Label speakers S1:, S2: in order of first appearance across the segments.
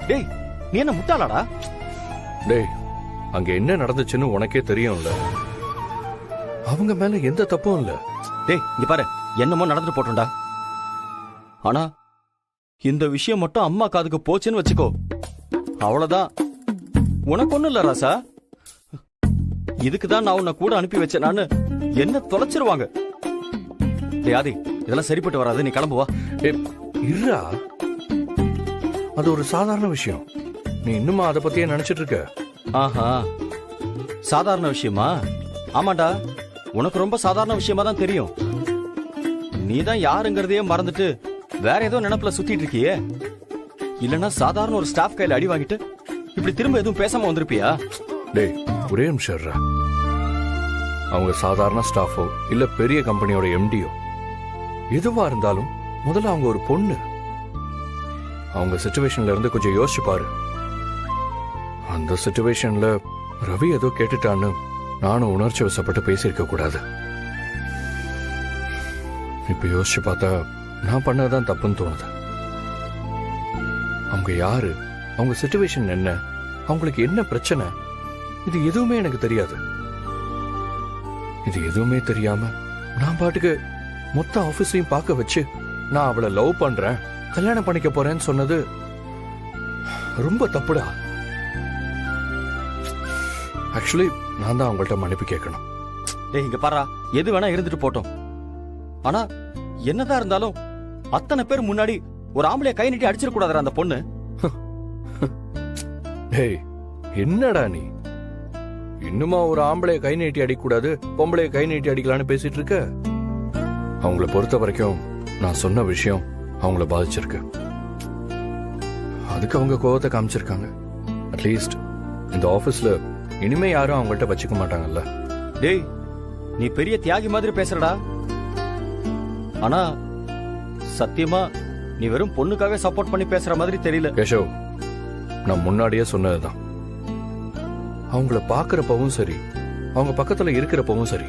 S1: டேய், நீ என்ன முட்டாளாடா?
S2: டேய், அங்க என்ன நடந்துச்சுன்னு உனக்கே தெரியும்ல. அவங்க மேல எந்த தப்பும் இல்ல.
S1: டேய், இங்க பாரு, என்னமோ நடந்துட்டு போட்டோம்டா. ஆனா இந்த விஷயம் மட்டும் அம்மா காதுக்கு போச்சுன்னு வச்சுக்கோ, அவ்வளவுதான். உனக்கு ஒண்ணும் இல்ல ராசா. இதுக்குதான் நான் உன்னை கூட அனுப்பி வச்சேனான்னு என்ன தொலைச்சிருவாங்க. டேய் ஆதி, இதெல்லாம் சரிப்பட்டு வராது, நீ கிளம்புவா.
S2: இருடா, அது ஒரு சாதாரண விஷயம். நீ இன்னுமா அதை பத்தியே நினைச்சிட்டு இருக்க?
S1: ஆஹா, சாதாரண விஷயமா? ஆமாண்டா, உனக்கு ரொம்ப சாதாரண விஷயமா தான் தெரியும். நீ தான் யாருங்கிறதையே மறந்துட்டு வேற ஏதோ நினைப்புல சுத்திட்டு இருக்கியே. இல்லன்னா சாதாரண ஒரு ஸ்டாஃப் கையில அடி வாங்கிட்டு இப்படி திரும்ப எதுவும் பேசாம வந்திருப்பியா?
S2: டேய், ஒரே நிமிஷம். அவங்க சாதாரண ஸ்டாஃபோ இல்ல பெரிய கம்பெனியோட எம்டியோ எதுவா இருந்தாலும் முதல்ல அவங்க ஒரு பொண்ணு. அவங்க சிச்சுவேஷன்ல இருந்து கொஞ்சம் யோசிச்சு பாரு. அந்த சிச்சுவேஷன்ல ரவி ஏதோ கேட்டுட்டான்னு நானும் உணர்ச்சி வசப்பட்டு பேசியிருக்க கூடாது. இப்ப யோசிச்சு பார்த்தா நான் பண்ணதான் தப்புன்னு தோணுது. அவங்க யாரு, அவங்க சிச்சுவேஷன் என்ன, அவங்களுக்கு என்ன பிரச்சனை, இது எதுவுமே எனக்கு தெரியாது. இது எதுவுமே தெரியாம நான் பாட்டுக்கு மொத்த ஆபீஸையும் பார்க்க வச்சு நான் அவளை லவ் பண்றேன், கல்யாணம் பண்ணிக்க போறேன்னு சொன்னது ரொம்ப தப்புடா. ஆக்சுவலி நான் தான் அவங்கள்ட்ட மன்னிப்பு கேட்கணும்.
S1: டேய், இங்க பாரா, எது வேணா இருந்துட்டு போட்டோம். ஆனா என்னதான் இருந்தாலும் அத்தனை பேர் முன்னாடி ஒரு ஆம்பளைய கை நீட்டி அடிச்சிட கூடாதுடா அந்த பொண்ணு.
S2: டேய், என்னடா நீ இன்னுமா ஒரு ஆம்பளைய கை நீட்டி அடிக்கூடாது, பொம்பளைய கை நீட்டி அடிக்கலான்னு பேசிட்டு இருக்க? அவங்கள பொறுத்த வரைக்கும் நான் சொன்ன விஷயம் அவங்கள பாதிச்சிருக்கு. அதுக்கு அவங்க கோவத்தை காமிச்சிருக்காங்க. அட்லீஸ்ட் இந்த ஆபீஸ்ல இனிமே யாரும் அவங்கள்ட்ட வச்சுக்க மாட்டாங்கல்ல.
S1: டேய், நீ பெரிய தியாகி மாதிரி பேசுறடா. ஆனா சத்தியமா நீ வெறும் பொண்ணுக்காக சப்போர்ட் பண்ணி பேசுற மாதிரி தெரியல.
S2: கேஷவ், நான் முன்னாடியே சொன்னதுதான். அவங்கள பாக்குறப்பவும் சரி, அவங்க பக்கத்துல இருக்கிறப்பவும் சரி,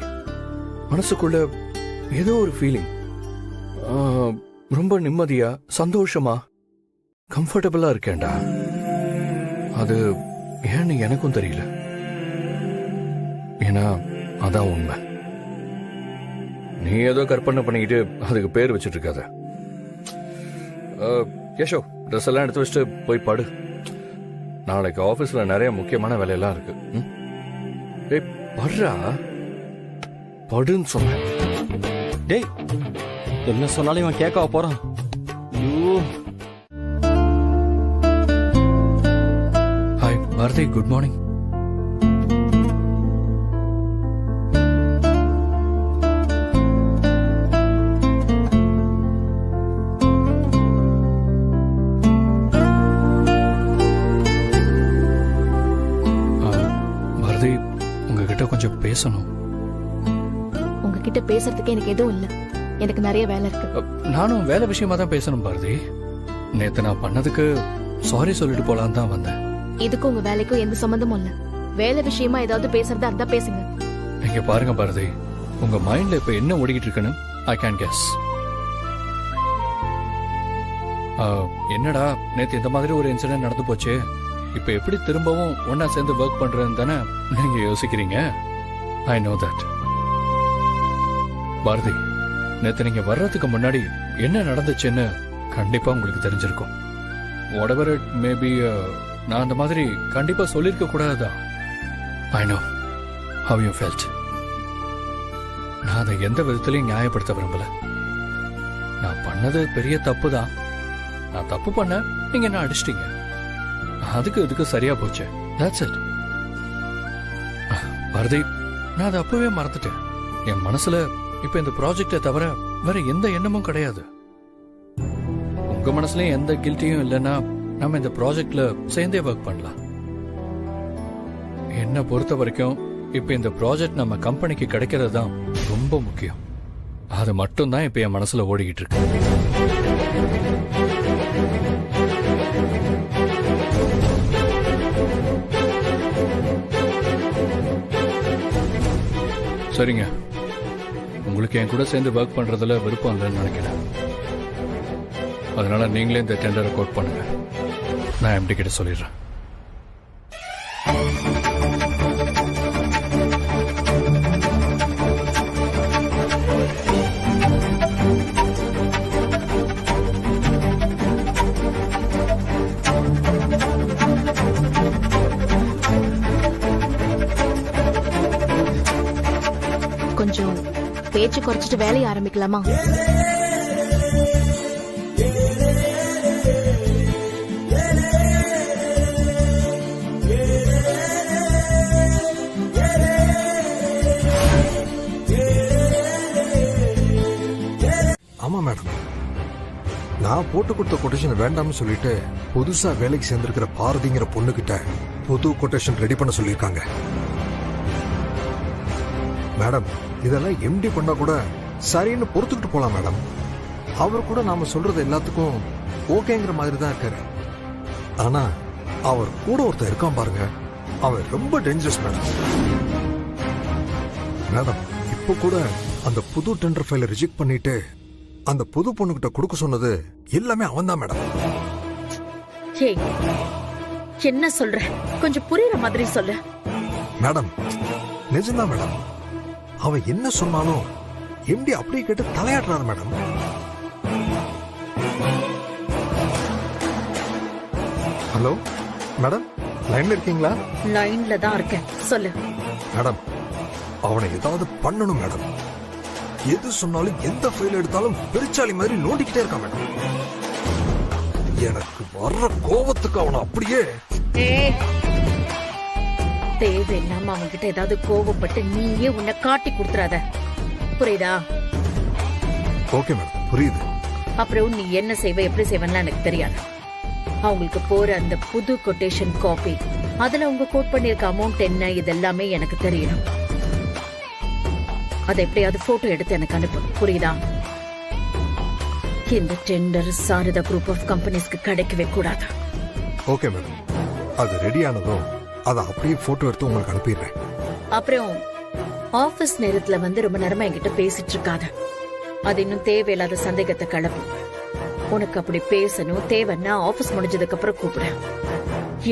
S2: மனசுக்குள்ள ஏதோ ஒரு ஃபீலிங், ரொம்ப நிம்மதியா சந்தோஷமா கம்ஃபர்டபுளா இருக்கேன்டா. அது ஏன்னு எனக்கும் தெரியல. ஏன்னா அதான் உண்மை. நீ ஏதோ கற்பனை பண்ணிக்கிட்டு அதுக்கு பேர் வச்சிட்டு இருக்காத. கேஷவ், ட்ரெஸ் எல்லாம் எடுத்து வச்சுட்டு போய் படு. நாளைக்கு ஆபீஸ்ல நிறைய முக்கியமான வேலையெல்லாம் இருக்கு. ஏய், படுறா, படுன்னு சொன்னேன்.
S1: டேய், என்ன சொன்னாலும் இவன் கேட்க போறான்.
S2: Hi Bharathi, good morning. Bharathi, உங்ககிட்ட கொஞ்சம் பேசணும்.
S3: உங்ககிட்ட பேசுறதுக்கு எனக்கு எதுவும் இல்ல. எனக்கு நிறைய வேலை இருக்கு.
S2: நானும் வேலை விஷயமா தான் பேசணும் பாரதி. நேத்து நான் பண்ணதுக்கு சாரி சொல்லிட்டு போலான்னு தான் வந்தேன்.
S3: இதுக்கும் உங்க வேலைக்கும் எந்த சம்பந்தமும் இல்ல. வேலை விஷயமா ஏதாவது பேசுறதா இருந்தா பேசுங்க.
S2: நீங்க பாருங்க பாரதி, உங்க மைண்ட்ல இப்ப என்ன ஓடிக்கிட்டு இருக்குன்னு ஐ கேன் கெஸ். என்னடா, நேத்து இந்த மாதிரி ஒரு இன்சிடென்ட் நடந்து போச்சு, இப்ப எப்படி திரும்பவும் ஒன்னா சேர்ந்து ஒர்க் பண்றதுன்னு தானே நீங்க யோசிக்கிறீங்க. I know that. பாரதி, நேத்து நீங்க வர்றதுக்கு முன்னாடி என்ன நடந்துச்சுன்னு கண்டிப்பா உங்களுக்கு தெரிஞ்சிருக்கும். whatever it may be, நான் அந்த மாதிரி கண்டிப்பா சொல்லிருக்க கூடாதுதான். I know how you felt. நான் அதை எந்த விதத்திலையும் நியாயப்படுத்த விரும்பல. நான் பண்ணது பெரிய தப்பு தான். நான் தப்பு பண்ண, நீங்க என்ன அடிச்சிட்டீங்க, அதுக்கு இதுக்கு சரியா போச்சு. That's it. பாரதி, நான் அதை அப்பவே மறந்துட்டேன். என் மனசுல இப்ப இந்த ப்ராஜெக்டை தவிர வேற எந்த எண்ணமும் கிடையாது. உங்க மனசுலயும் எந்த கில்ட்டியும் இல்லைன்னா நம்ம இந்த ப்ராஜெக்ட்ல சேர்ந்தே ஒர்க் பண்ணலாம். என்ன பொறுத்த வரைக்கும் இப்ப இந்த ப்ராஜெக்ட் நம்ம கம்பெனிக்கு கிடைக்கிறது தான் ரொம்ப முக்கியம். அது மட்டும் தான் இப்ப என் மனசுல ஓடிக்கிட்டு இருக்கு. சரிங்க, உங்களுக்கு என் கூட சேர்ந்து ஒர்க் பண்றதுல விருப்பம் இல்லைன்னு நினைக்கிறேன். அதனால நீங்களே இந்த டெண்டரை கோட் பண்ணுங்க. நான் எம்டி கிட்ட சொல்லிடுறேன்.
S3: கொஞ்சம் பேச்சு குறைச்சிட்டு வேலையை ஆரம்பிக்கலாமா?
S4: ஆமா மேடம், நான் போட்டு கொடுத்த கொட்டேஷன் வேண்டாம்னு சொல்லிட்டு புதுசா வேலைக்கு சேர்ந்திருக்கிற பாரதிங்கிற பொண்ணு கிட்ட புது கொட்டேஷன் ரெடி பண்ண சொல்லியிருக்காங்க. மேடம், இதெல்லாம் எம்டி பண்ணா கூட சரின்னு பொறுத்துக்கிட்டு போலாம் மேடம். அவர் கூட நாம சொல்றது எல்லாத்துக்கும் ஓகேங்கிற மாதிரி தான் இருக்காரு. ஆனா அவர் கூட ஒருத்தர் இருக்கான் பாருங்க, அவர் ரொம்ப டேஞ்சரஸ் மேடம். மேடம், இப்போ கூட அந்த புது டெண்டர் ஃபைலை ரிஜெக்ட் பண்ணிட்டு அந்த புது பொண்ணுகிட்ட கொடுக்க சொன்னது எல்லாமே அவன் தான் மேடம்.
S5: என்ன சொல்ற? கொஞ்சம் புரியுற மாதிரி சொல்லு.
S4: மேடம், நிஜம்தான் மேடம். அவன் என்ன சொன்னாலும் எம்டி அப்படியே கேட்டு தலையாடுறாரு மேடம். ஹலோ மேடம், லைன்ல இருக்கீங்களா?
S5: லைன்ல தான் இருக்கேன், சொல்லு.
S4: மேடம், அவனை ஏதாவது பண்ணணும் மேடம். எது சொன்னாலும் எந்த ஃபைல் எடுத்தாலும் பெருச்சாலி மாதிரி நோண்டிக்கிட்டே இருக்கான் மேடம். எனக்கு வர்ற கோபத்துக்கு அவனை அப்படியே
S5: தேவையில்லாம அவன்கிட்ட ஏதாவது கோவப்பட்டு நீயே உன்னை காட்டி கொடுத்துறாத, புரியுதா?
S4: ஓகே மேடம், புரியுது.
S5: அப்புறம் நீ என்ன செய்வ, எப்படி செய்வன்னு எனக்கு தெரியாது. அவங்களுக்கு போற அந்த புது கொட்டேஷன் காப்பி, அதுல உங்க கோட் பண்ணிருக்க அமௌண்ட் என்ன, இதெல்லாமே எனக்கு தெரியணும். அதை எப்படியாவது போட்டோ எடுத்து எனக்கு அனுப்பு, புரியுதா? இந்த டெண்டர் சாரதா குரூப் ஆஃப் கம்பெனிஸ்க்கு கிடைக்கவே கூடாது.
S4: ஓகே மேடம், அது ரெடி ஆனதும் அதை அப்படியே போட்டோ எடுத்து உங்களுக்கு அனுப்பிடுறேன்.
S5: அப்புறம் ஆபீஸ் நேரத்துல வந்து ரொம்ப நேரமா என்கிட்ட பேசிட்டு இருக்காத. அது இன்னும் தேவையில்லாத சந்தேகத்தை கிளப்பும். உனக்கு அப்படி பேசணும் தேவைன்னா ஆபீஸ் முடிஞ்சதுக்கு அப்புறம் கூப்பிட.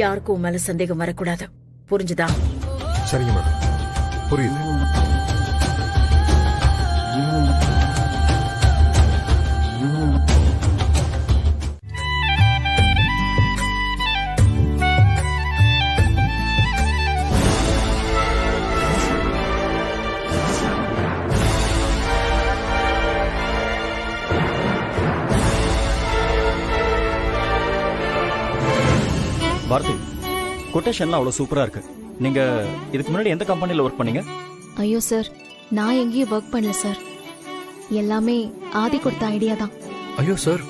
S5: யாருக்கும் உன் மேல சந்தேகம் வரக்கூடாது, புரிஞ்சுதா?
S4: சரிங்க மேடம், புரியுது.
S1: பாரதி, கொட்டேஷன்லாம் அவ்வளவு சூப்பரா இருக்கு. நீங்க இதுக்கு முன்னாடி எந்த கம்பெனில ஒர்க் பண்ணீங்க?
S3: ஐயோ சார், நான் எங்கேயும் ஒர்க் பண்ணல சார். எல்லாமே ஆதி கொடுத்த ஐடியா தான்.
S2: ஐயோ சார்,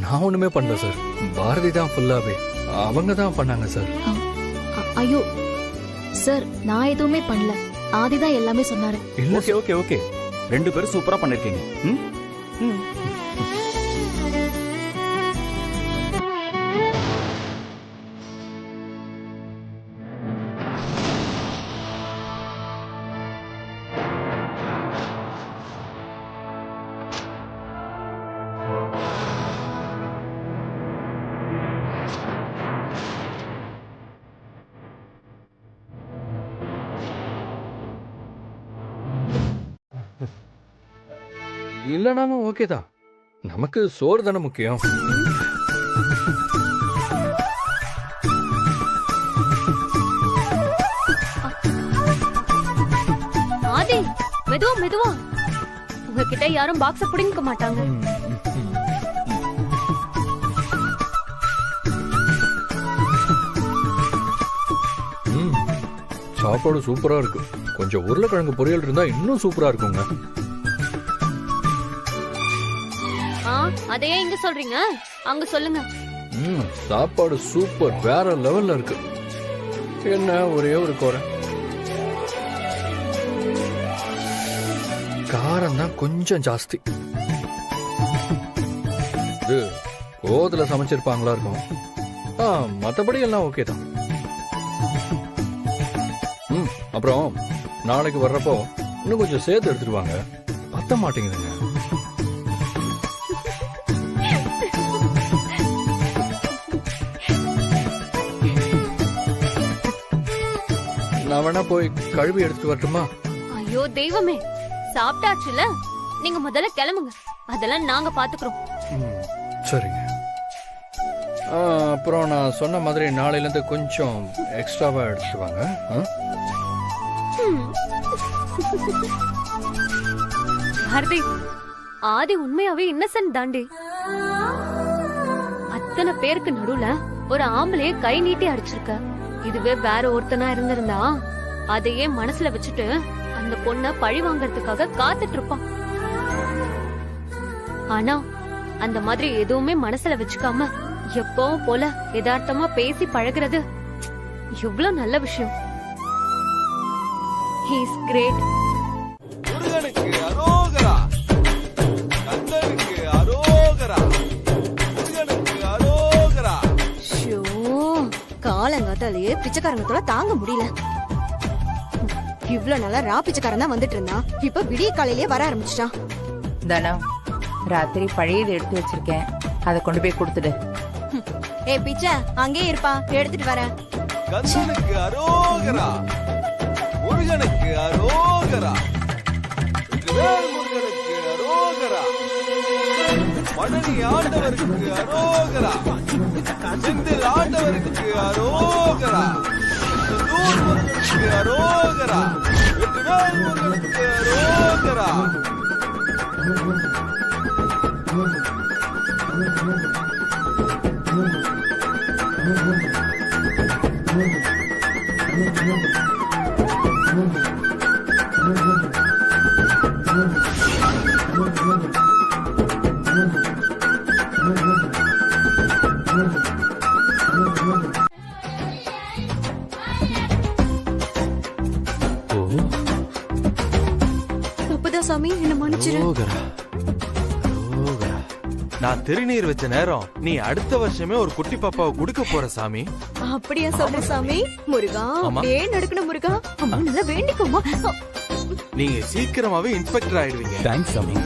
S2: நான் ஒண்ணுமே பண்ணல சார். பாரதி தான் ஃபுல்லாவே அவங்க தான் பண்ணாங்க சார்.
S3: ஐயோ சார், நான் எதுவுமே பண்ணல. ஆதி தான் எல்லாமே சொன்னாரு.
S1: ஓகே ஓகே ஓகே, ரெண்டு பேரும் சூப்பரா பண்ணிருக்கீங்க.
S2: இல்லனாலும் ஓகே தான். நமக்கு சோறு தானே முக்கியம்.
S6: ஆதி, மெதுவா மெதுவா. உங்ககிட்ட யாரும் பாக்ஸ புடிங்க மாட்டாங்க.
S2: சாப்பாடு சூப்பரா இருக்கு. கொஞ்சம் உருளைக்கிழங்கு பொரியல் இருந்தா இன்னும் சூப்பரா இருக்குங்க.
S6: அதையே இங்க சொல்றீங்க, அங்க சொல்லுங்க.
S2: சாப்பாடு சூப்பர், வேற லெவல்ல இருக்கு. என்ன ஒரே ஒரு குறை, காரம் தான் கொஞ்சம் ஜாஸ்தி. இது கோதுல சமைச்சிருப்பாங்களா இருக்கும். மத்தபடி எல்லாம் ஓகே தான். அப்புறம் நாளைக்கு வர்றப்போ இன்னும் கொஞ்சம் சேர்த்து எடுத்துட்டு வாங்க. பத்த மாட்டேங்குதுங்க. நான் வேணா போய் கழுவி எடுத்துட்டு வரட்டுமா?
S6: ஐயோ தெய்வமே, சாப்பிட்டாச்சுல, நீங்க முதல்ல கிளம்புங்க. அதெல்லாம் நாங்க பாத்துக்கிறோம்.
S2: சரிங்க. அப்புறம் நான் சொன்ன மாதிரி நாளையில இருந்து கொஞ்சம் எக்ஸ்ட்ராவா எடுத்துட்டு வாங்க.
S6: பாரதி, ஆதி உண்மையாவே இன்னசென்ட் தாண்டி. அத்தனை பேருக்கு நடுவுல ஒரு ஆம்பளைய கை நீட்டி அடிச்சிருக்க. இதுவே வேற ஒருத்தனா இருந்திருந்தா அதையே மனசுல வச்சுட்டு அந்த பொண்ண பழி வாங்கறதுக்காக காத்துட்டு இருப்பான். ஆனா அந்த மாதிரி எதுவுமே மனசுல வச்சுக்காம எப்பவும் போல யதார்த்தமா பேசி பழகுறது எவ்வளவு நல்ல விஷயம். He is great.
S7: முருகனுக்கு அரோகரா, கந்தனுக்கு அரோகரா, முருகனுக்கு அரோகரா.
S8: ஷோ, காலங்காத்தாலேயே பிச்சைக்காரங்கத்தோட தாங்க முடியல. இவ்ளோ நாளா ரா பிச்சைக்காரன் தான் வந்துட்டு இருந்தான். இப்ப விடிய காலையிலேயே வர ஆரம்பிச்சிட்டான்.
S9: தனம், ராத்திரி பழையது எடுத்து வச்சிருக்கேன், அதை கொண்டு போய் கொடுத்துடு.
S8: ஏ பிச்சை, அங்கே இருப்பா, எடுத்துட்டு வரேன்.
S7: கந்தனுக்கு அரோகரா, முருகனுக்கு அரோகரா, வேல் முருகனுக்கு அரோகரா, மணனி ஆண்டவருக்கு அரோகரா, செந்தில் ஆண்டவருக்கு அரோகரா, நூர் முருகனுக்கு அரோகரா, வேல் முருகனுக்கு அரோகரா.
S8: தப்புதான் சாமி, என்ன மன்னிச்சிரு.
S7: நான் திருநீர் வச்ச நேரம் நீ அடுத்த வருஷமே ஒரு குட்டி பாப்பாவை குடுக்க போற சாமி.
S8: அப்படியா சொல்ற சாமி? முருகா,
S7: ஆமா.
S8: ஏன் நடக்கணும் முருகா? அம்மா நல்லா வேண்டிக்கோமா.
S7: நீங்க சீக்கிரமாவே இன்ஸ்பெக்டர் ஆயிடுவீங்க.
S1: தேங்க்ஸ் சாமி.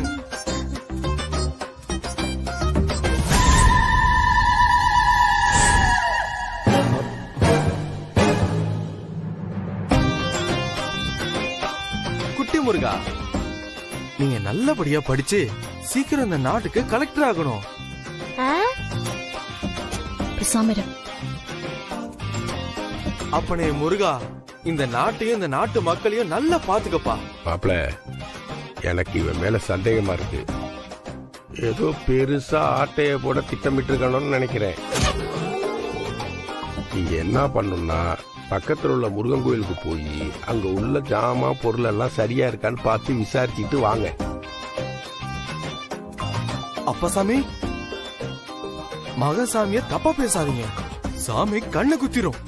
S7: குட்டி முருகா, நீங்க நல்லபடியா படிச்சு சீக்கிரம் இந்த நாட்டுக்கு கலெக்டர் ஆகணும். அப்பனே முருகா, இந்த நாட்டையும் இந்த நாட்டு மக்களையும் நல்லா பாத்துக்கப்பா.
S10: மாப்ள, எனக்கு இவன் மேல சந்தேகமா இருக்கு. ஏதோ பெருசா ஆட்டைய போட திட்டமிட்டு இருக்கணும்னு நினைக்கிறேன். நீங்க என்ன பண்ணணும்னா, பக்கத்துல உள்ள முருகன் கோயிலுக்கு போய் அங்க உள்ள ஜாமா பொருள் எல்லாம் சரியா இருக்கான்னு பார்த்து விசாரிச்சுட்டு வாங்க.
S7: அப்பா சாமி, மகசாமிய தப்பா பேசாதீங்க. சாமி கண்ணு குத்திரும்.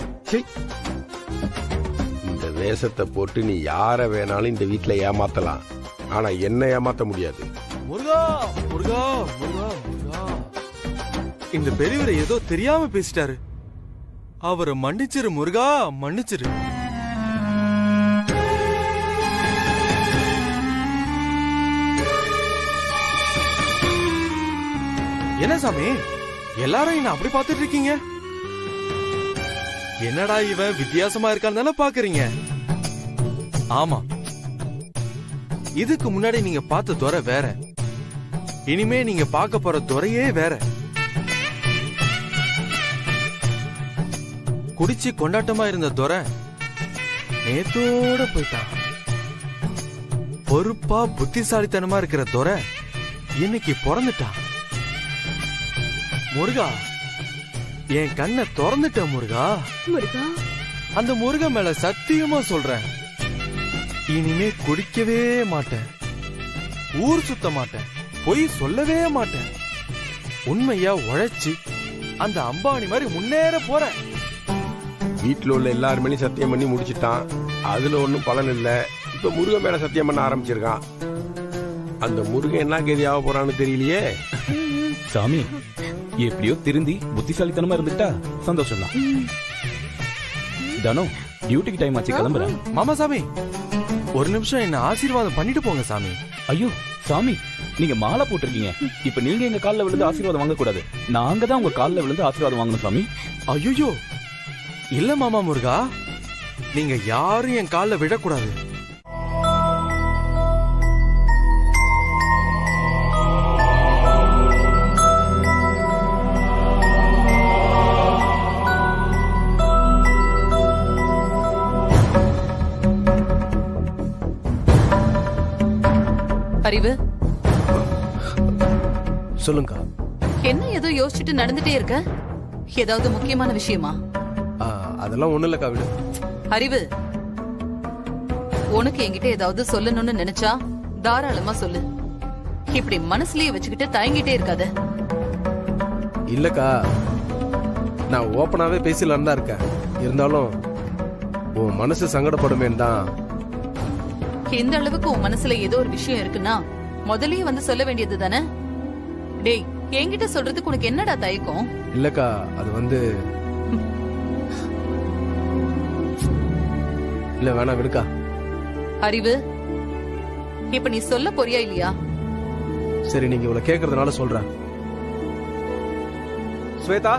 S10: இந்த வேஷத்தை போட்டு நீ யார வேணாலும் இந்த வீட்டுல ஏமாத்தலாம், ஆனா என்ன ஏமாத்த முடியாது.
S7: முருகா முருகா முருகா முருகா, இந்த பெரியவரை ஏதோ தெரியாம பேசிட்டாரு. அவரை மன்னிச்சிரு முருகா, மன்னிச்சிரு. என்ன சாமி, எல்லாரும் என்ன அப்படி பாத்துட்டு இருக்கீங்க? என்னடா இவன் வித்தியாசமா இருக்கான்னு தானே பாக்குறீங்க? ஆமா, இதுக்கு முன்னாடி நீங்க பார்த்த துறை வேற, இனிமே நீங்க பார்க்க போற துறையே வேற. குடிச்சு கொண்டாட்டமா இருந்த துறை நேத்தோட போயிட்டான். பொறுப்பா புத்திசாலித்தனமா இருக்கிற துறை இன்னைக்கு பிறந்துட்டான். முருகா, என் கண்ணை திறந்துட்ட முருகா.
S8: முருகா,
S7: அந்த முருகன் மேல சத்தியமா சொல்றேன், இனிமே குடிக்கவே மாட்டேன், ஊர் சுத்த மாட்டேன், பொய் சொல்லவே மாட்டேன். உண்மையா உழைச்சு அந்த அம்பானி மாதிரி முன்னேற போறேன்.
S10: வீட்டுல உள்ள எல்லாருமே சத்தியம் பண்ணி முடிச்சிட்டான், அதுல ஒன்னும் பலன் இல்ல. இப்ப முருகன் மேல சத்தியம் பண்ண ஆரம்பிச்சிருக்கான். அந்த முருகன் என்ன கதியாக போறான்னு தெரியலையே.
S1: சாமி, எப்படியோ திருந்தி புத்திசாலித்தனமா இருந்துட்டா சந்தோஷம் தான். தனோ, டியூட்டிக்கு டைம் ஆச்சு, கிளம்புறேன்.
S7: மாமா சாமி, ஒரு நிமிஷம் என்ன ஆசீர்வாதம் பண்ணிட்டு போங்க சாமி.
S1: ஐயோ
S11: சாமி நீங்க மாலை போட்டிருக்கீங்க, இப்ப நீங்க எங்க கால்ல விழுந்து ஆசீர்வாதம் வாங்க கூடாது, நாங்க தான் உங்க கால்ல விழுந்து ஆசீர்வாதம் வாங்கணும் சாமி.
S7: ஐயோ இல்ல மாமா முருகா, நீங்க யாரும் என் கால்ல விழக்கூடாது.
S12: அறிவு,
S10: சொல்லுங்க.
S12: என்ன ஏதோ யோசிச்சுட்டு நடந்துட்டே இருக்க? ஏதாவது முக்கியமான விஷயமா?
S10: அதெல்லாம் ஒண்ணு இல்ல கவிடு.
S12: அறிவு, உனக்கு என்கிட்ட ஏதாவது சொல்லணும்னு நினைச்சா தாராளமா சொல்லு. இப்படி மனசுலயே வச்சுக்கிட்டு தயங்கிட்டே இருக்காத.
S10: இல்லக்கா, நான் ஓப்பனாவே பேசலான்னு தான் இருக்கேன். இருந்தாலும் உன் மனசு சங்கடப்படுமேன்னு தான்.
S12: இந்த அளவுக்கு உன் மனசுல ஏதோ ஒரு விஷயம் இருக்குன்னா முதல்லயே வந்து சொல்ல வேண்டியது தானே? டேய், என்கிட்ட சொல்றதுக்கு உனக்கு என்னடா தயக்கம்?
S10: இல்லக்கா, அது வந்து இல்ல, வேணா விடுக்கா.
S12: அறிவு, இப்ப நீ சொல்ல போறியா இல்லையா?
S10: சரி, நீங்க இவ்வளவு கேக்குறதுனால சொல்றேன். ஸ்வேதா,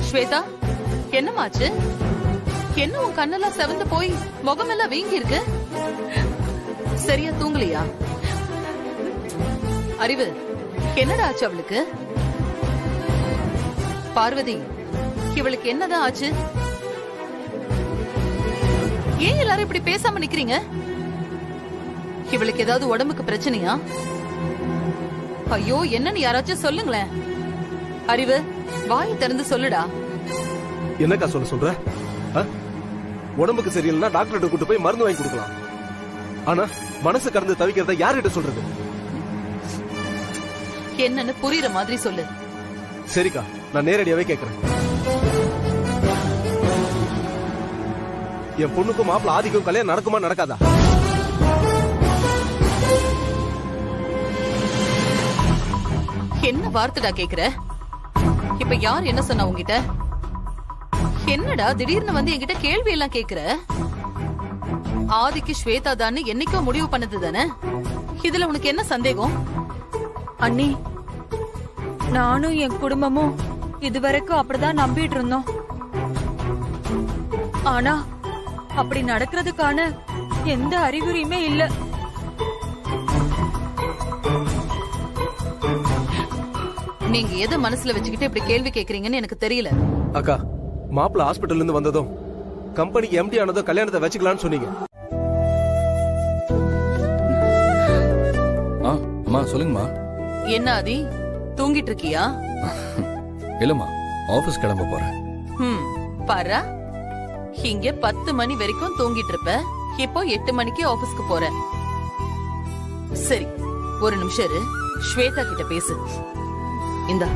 S12: ஸ்வேதா, என்னமாச்சு? என்ன உன் கண்ணெல்லாம் செவந்து போய் முகமெல்லாம் வீங்கி இருக்கு? சரியா தூங்கலையா? அறிவு, என்னடா ஆச்சு அவளுக்கு? பார்வதி, இவளுக்கு என்னதான் ஆச்சு? ஏன் எல்லாரும் இப்படி பேசாம நிக்கிறீங்க? இவளுக்கு ஏதாவது உடம்புக்கு பிரச்சனையா? ஐயோ, என்னன்னு யாராச்சும் சொல்லுங்களேன். அறிவு, வாயை திறந்து சொல்லுடா.
S10: என்னக்கா சொல்ற? உடம்புக்கு சரியில்லைன்னா டாக்டர்கிட்ட கூட்டு போய் மருந்து வாங்கி கொடுக்கலாம். ஆனா மனசு கடந்து தவிக்கிறத யார்கிட்ட சொல்றது?
S12: என்னன்னு புரியுற மாதிரி சொல்லு.
S10: சரிக்கா, நான் நேரடியாவே கேக்குறேன். என் பொண்ணுக்கும் மாப்பிள்ள ஆதிக்கும் கல்யாணம் நடக்குமா நடக்காதா?
S12: என்ன வார்த்தைடா கேக்குற? இப்ப யார் என்ன சொன்னா உங்ககிட்ட? என்னடா திடீர்னு வந்து என்கிட்ட கேள்வி எல்லாம் கேக்குற? ஆதிக்கு ஸ்வேதா தான் என்னைக்கோ முடிவு பண்ணது தானே? இதுல உனக்கு என்ன சந்தேகம்?
S13: அண்ணி, நானும் என் குடும்பமும் இதுவரைக்கும் அப்படிதான் நம்பிட்டு இருந்தோம். ஆனா அப்படி நடக்கிறதுக்கான எந்த அறிகுறியுமே இல்ல.
S12: நீங்க எதை மனசுல வச்சுக்கிட்டு இப்படி கேள்வி கேக்குறீங்கன்னு எனக்கு தெரியல.
S10: அக்கா, மாப்பிள்ள ஹாஸ்பிட்டல் இருந்து வந்ததும் கம்பெனிக்கு எம்டி ஆனதும் கல்யாணத்தை வச்சுக்கலாம்னு சொன்னீங்க.
S2: அம்மா சொல்லுங்கம்மா.
S12: என்ன ஆதி, தூங்கிட்டு இருக்கியா?
S2: இல்லம்மா, ஆபீஸ் கிளம்ப போறேன்.
S12: பாரா, இங்க 10 மணி வரைக்கும் தூங்கிட்டு இருப்ப, இப்போ 8 மணிக்கு ஆபீஸ்க்கு போற. சரி, ஒரு நிமிஷம் இரு, ஸ்வேதா கிட்ட பேசு. இந்தா.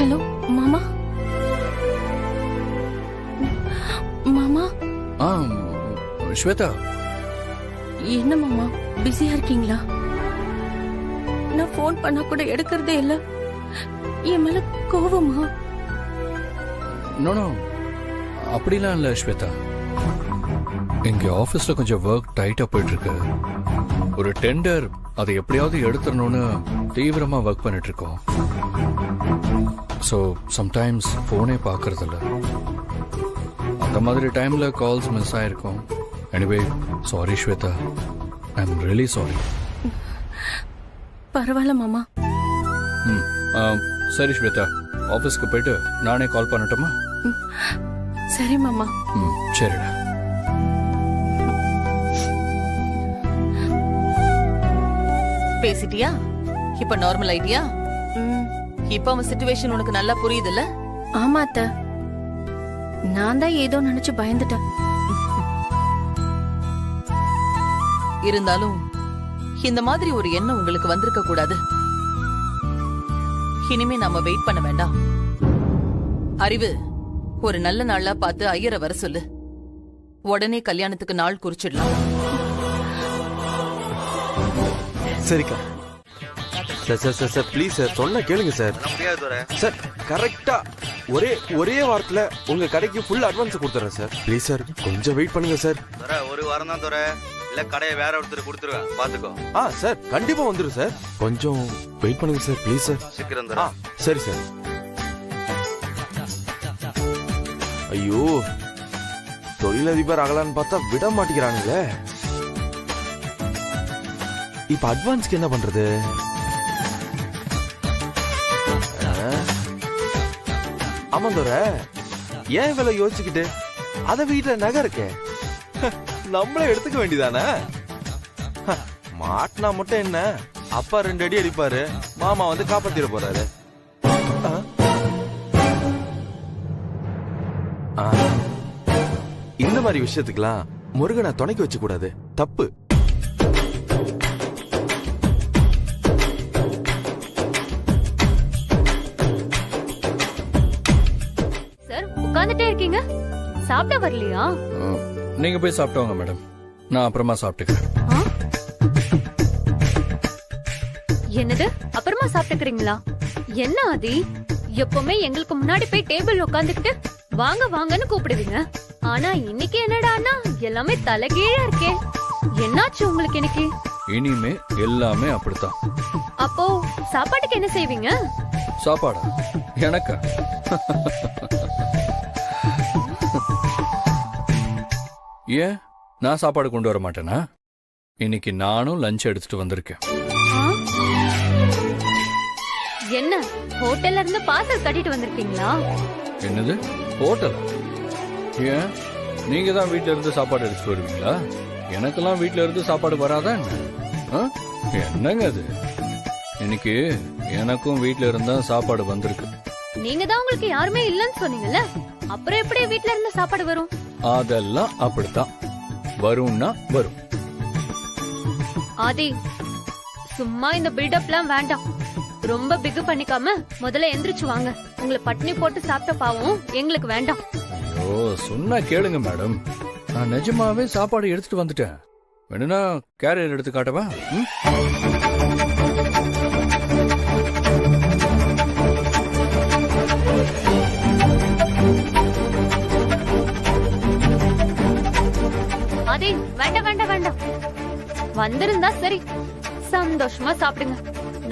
S14: ஹலோ மாமா. மாமா.
S2: ஸ்வேதா,
S14: என்ன மாமா பிஸியா இருக்கீங்களா? நான் போன் பண்ணா கூட எடுக்கிறதே இல்ல. என் மேல கோவமா?
S2: நோ, அப்படிலாம் இல்ல ஸ்வேதா. இங்க ஆபீஸ்ல கொஞ்சம் ஒர்க் டைட்டா போயிட்டு இருக்கு. ஒரு டெண்டர், அதை எப்படியாவது எடுத்துடணும்னு தீவிரமா ஒர்க் பண்ணிட்டு இருக்கோம். ஸோ சம்டைம்ஸ் போனே பார்க்கறது இல்ல. அந்த மாதிரி டைம்ல கால்ஸ் மிஸ் ஆயிருக்கும். Anyway, sorry Shweta, I am really sorry.
S14: பரவாயில்ல மாமா.
S2: சரி ஸ்வேதா, ஆபீஸ்க்கு போயிட்டு நானே கால் பண்ணட்டுமா?
S14: சரி மாமா.
S2: சரிடா.
S12: பேசிட்டியா? இப்ப நார்மல் ஆயிட்டியா? இப்ப அவன் சிச்சுவேஷன் உனக்கு நல்லா புரியுதுல்ல?
S14: ஆமா அத்தை, நான் தான் ஏதோ நினைச்சு பயந்துட்டேன்.
S12: இருந்தாலும் இந்த மாதிரி ஒரு எண்ணம் உங்களுக்கு வந்திருக்க கூடாது. இனிமே நாம வெயிட் பண்ண வேண்டாம். அறிவு, ஒரு நல்ல நாளா பார்த்து ஐயரை வர சொல்லு. உடனே கல்யாணத்துக்கு நாள் குறிச்சிடலாம்.
S10: சரிக்கா.
S7: சார் ப்ளீஸ் சார் சொன்ன கேளுங்க சார். சார் கரெக்டா ஒரே வாரத்துல உங்க கடைக்கு ஃபுல் அட்வான்ஸ் கொடுத்துறேன் சார். ப்ளீஸ் சார் கொஞ்சம் வெயிட் பண்ணுங்க சார்.
S1: ஒரு வாரம் தான் தோற, இல்ல கடையை வேற ஒருத்தர் கொடுத்துருவேன், பாத்துக்கோ.
S7: சார் கண்டிப்பா வந்துரும் சார். கொஞ்சம் வெயிட் பண்ணுங்க சார் ப்ளீஸ் சார்.
S1: சீக்கிரம் தர.
S7: சரி சார். ஐயோ, தொழிலதிபர் ஆகலான்னு பார்த்தா விட மாட்டேங்கிறானுங்களே. இப்ப அட்வான்ஸ்க்கு என்ன பண்றது? ஆமாந்தோர, ஏன் இவ்வளவு யோசிச்சுக்கிட்டு? அத வீட்டுல நகை இருக்கே, நம்மளே எடுத்துக்க வேண்டியதானே? மாட்டினா மட்டும் என்ன, அப்பா 2 அடி அடிப்பாரு, மாமா வந்து காப்பாத்திட போறாரு. இந்த மாதிரி விஷயத்துக்கெல்லாம் முருகனை துணைக்கு வச்சு கூடாது, தப்பு.
S6: சார் உட்கார்ந்துட்டே இருக்கீங்க, சாப்பிட வரலையா?
S2: நீங்க போய் சாப்பிட்டவங்க மேடம், நான் அப்புறமா சாப்பிட்டுக்கிறேன்.
S6: என்னது அப்புறமா சாப்பிட்டுக்கிறீங்களா? என்ன ஆதி, எப்பவுமே எங்களுக்கு முன்னாடி போய் டேபிள் உட்காந்துக்கிட்டு வாங்க வாங்கன்னு கூப்பிடுவீங்க. ஆனா இன்னைக்கு என்னடான்னா எல்லாமே தலைகீழா இருக்கே, என்னாச்சு உங்களுக்கு இன்னைக்கு?
S2: இனிமே எல்லாமே அப்படித்தான்.
S6: அப்போ சாப்பாட்டுக்கு என்ன செய்வீங்க?
S2: சாப்பாடா? எனக்கா? ஏன் நான் சாப்பாடு கொண்டு வர மாட்டேனா? இன்னைக்கு நானும் லஞ்ச் எடுத்துட்டு வந்திருக்கேன்.
S6: என்ன ஹோட்டல்ல இருந்து பார்சல் கட்டிட்டு வந்திருக்கீங்களா?
S2: என்னது ஹோட்டலா? ஏன் நீங்க தான் வீட்ல இருந்து சாப்பாடு எடுத்துட்டு வருவீங்களா? எனக்கெல்லாம் வீட்ல இருந்து சாப்பாடு வராதா என்ன? என்னங்க அது? இன்னைக்கு எனக்கும் வீட்ல இருந்தா சாப்பாடு வந்திருக்கு.
S6: நீங்க தான் உங்களுக்கு யாருமே இல்லன்னு சொன்னீங்கல்ல, அப்புறம் எப்படி வீட்ல இருந்து சாப்பாடு வரும்?
S2: அதெல்லாம் அப்படித்தான், வரும்னா வரும்.
S6: ஆதி, சும்மா இந்த பில்டப்லாம் வேண்டாம். ரொம்ப பிகு பண்ணிக்காம முதல்ல எந்திரிச்சு வாங்க. உங்களை பட்னி போட்டு சாப்பிட்ட பாவம் எங்களுக்கு வேண்டாம்.
S2: ஐயோ, சொன்னா கேளுங்க மேடம், நான் நிஜமாவே சாப்பாடு எடுத்துட்டு வந்துட்டேன். வேணும்னா கேரியர் எடுத்து காட்டவா?
S6: ஆதி, வேண்டாம் வேண்டாம் வேண்டாம், வந்திருந்தா சரி, சந்தோஷமா சாப்பிடுங்க,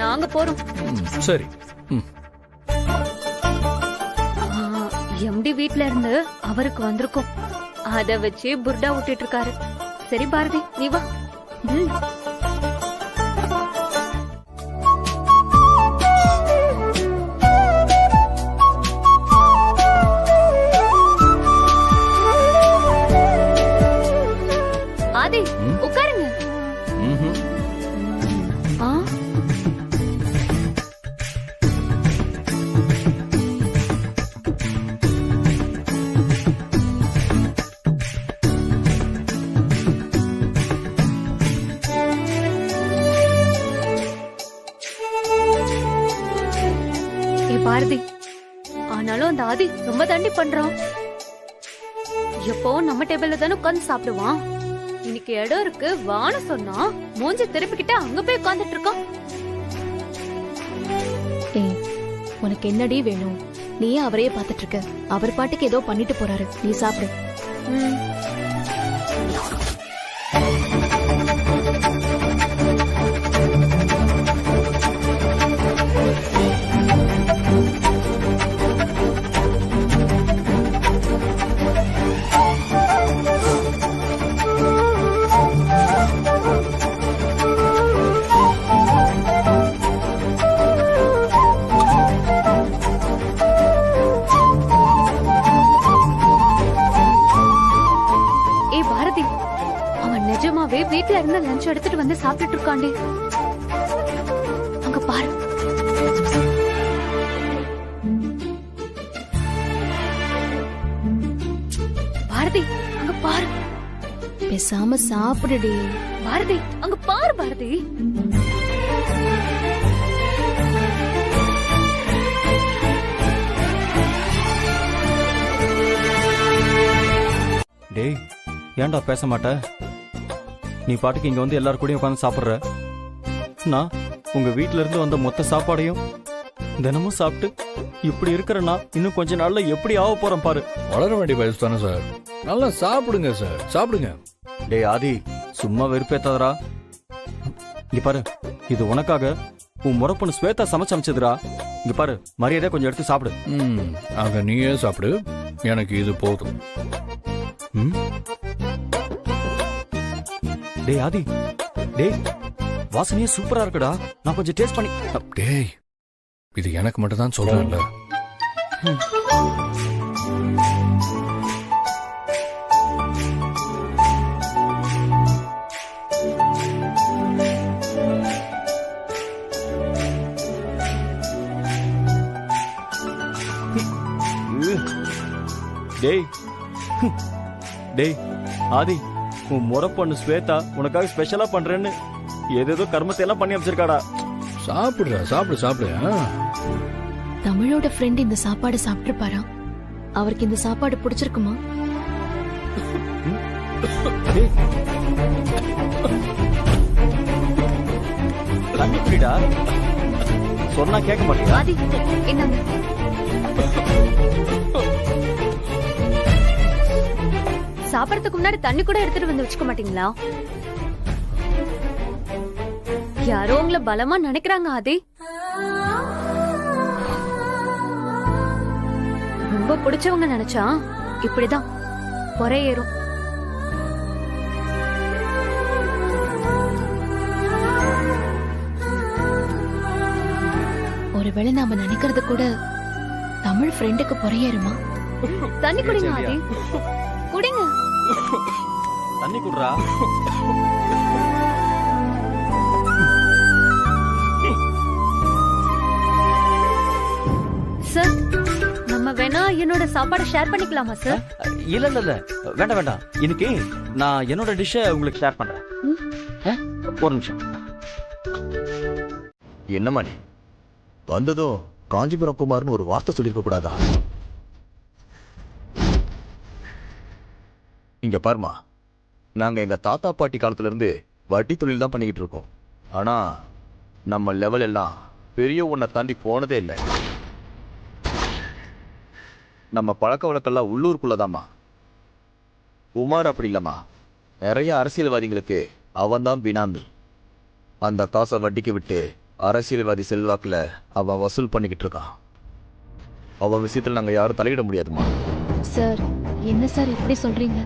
S6: நாங்க போறோம்.
S2: சரி.
S6: எம்டி வீட்ல இருந்து அவருக்கு வந்திருக்கோம், அத வச்சு புர்டா விட்டுட்டு இருக்காரு. சரி பாரதி, நீ வா. ஆதி, உட்காருங்க. பாரதி, ஆனாலும் அந்த ஆதி ரொம்ப தண்டி பண்றான். எப்போ நம்ம டேபிள்ல தானே உட்கார்ந்து சாப்பிடுவான். இன்னைக்கு இடம் இருக்கு வான்னு சொன்னா மூஞ்சி திருப்பிக்கிட்டு அங்க போய் உட்கார்ந்துட்டு இருக்கான்.
S3: ஏய், உனக்கு என்னடி வேணும்? நீ அவரையே பாத்துட்டு இருக்க, அவர் பாட்டுக்கு ஏதோ பண்ணிட்டு போறாரு, நீ சாப்பிடு.
S6: நிஜமாவே வீட்ல இருந்து லஞ்ச் எடுத்துட்டு வந்து சாப்பிட்டுட்டு இருக்காண்டே. அங்க பாரு. பாரதி, அங்க பாரு.
S3: பேசாம சாப்பிடுடி.
S6: பாரதி, அங்க பாரு பாரதி.
S1: டேய், ஏன்டா பேச மாட்ட? நீ பாட்டுக்கு இங்க வந்து எல்லாரும் கூடயும் உட்காந்து சாப்பிடுற, நான் உங்க வீட்ல இருந்து வந்த மொத்த சாப்பாடையும் தினமும் சாப்பிட்டு இப்படி இருக்கிறனா இன்னும் கொஞ்ச நாள்ல எப்படி ஆக போறேன் பாரு.
S2: வளர வேண்டிய வயசு தானே சார், நல்லா சாப்பிடுங்க சார், சாப்பிடுங்க.
S1: டேய் ஆதி, சும்மா வெறுப்பேத்தாதடா. இங்க பாரு, இது உனக்காக உன் முறப்பொண்ணு ஸ்வேதா சமைச்சதுடா. இங்க பாரு, மரியாதை கொஞ்சம் எடுத்து சாப்பிடு.
S2: அத நீயே சாப்பிடு, எனக்கு இது போதும்.
S1: டேய் ஆதி, டேய் வாசனையே சூப்பரா இருக்குடா, நான் கொஞ்சம் டேஸ்ட் பண்ணி.
S2: டேய், இது எனக்கு மட்டும் தான் சொல்றேன்ல.
S1: டேய் டேய் ஆதி, உன் முறப்பொண்ணு ஸ்வேதா உனக்காக ஸ்பெஷலா பண்றேன்னு ஏதேதோ கர்மத்தை எல்லாம் பண்ணி அமைச்சிருக்காடா.
S2: சாப்பிடுறா, சாப்பிடு சாப்பிடு.
S3: தமிழோட ஃப்ரெண்ட் இந்த சாப்பாடு சாப்பிட்டுருப்பாரா? அவருக்கு இந்த சாப்பாடு பிடிச்சிருக்குமா?
S1: தண்ணிடா, சொன்னா கேட்க மாட்டேங்க.
S6: ஆதி, என்னங்க? சாப்பிடறதுக்கு முன்னாடி தண்ணி கூட எடுத்துட்டு வந்து வச்சுக்க மாட்டீங்களா? யாரோ உங்களை பலமா நினைக்கிறாங்க ஆதி. ரொம்ப பிடிச்சவங்க நினைச்சா இப்படிதான் பொறை ஏறும்.
S3: ஒருவேளை நாம நினைக்கிறது கூட தமிழ் ஃப்ரெண்டுக்கு பொறையேறுமா?
S6: தண்ணி குடிங்க ஆதி, குடிங்க.
S1: தண்ணி குடுறா.
S6: சார், நம்ம வேணா என்னோட சாப்பாடு ஷேர் பண்ணிக்கலாமா சார்?
S1: இல்ல இல்ல இல்ல, வேண்டாம் வேண்டாம். இன்னைக்கு நான் என்னோட டிஷ்ஷை உங்களுக்கு ஷேர் பண்றேன். ஒரு நிமிஷம்.
S15: என்னம்மா நீ வந்ததும் காஞ்சிபுரம் குமார்னு ஒரு வார்த்தை சொல்லிருக்க கூடாதா? இங்க பாருமா, நாங்க எங்க தாத்தா பாட்டி காலத்துல இருந்து வட்டி தொழில் தான் பண்ணிக்கிட்டு இருக்கோம். ஆனா நம்ம லெவல் எல்லாம் பெரிய ஒன்றை தாண்டி போனதே இல்லை. நம்ம பழக்க வழக்கெல்லாம் உள்ளூருக்குள்ளதாம்மா. குமார் அப்படி இல்லம்மா, நிறைய அரசியல்வாதிகளுக்கு அவன் தான் பினாமி. அந்த காசை வட்டிக்கு விட்டு அரசியல்வாதி செல்வாக்குல அவன் வசூல் பண்ணிக்கிட்டு இருக்கான். அவன் விஷயத்துல நாங்க யாரும் தலையிட முடியாதுமா.
S3: சார், என்ன சார் இப்படி சொல்றீங்க?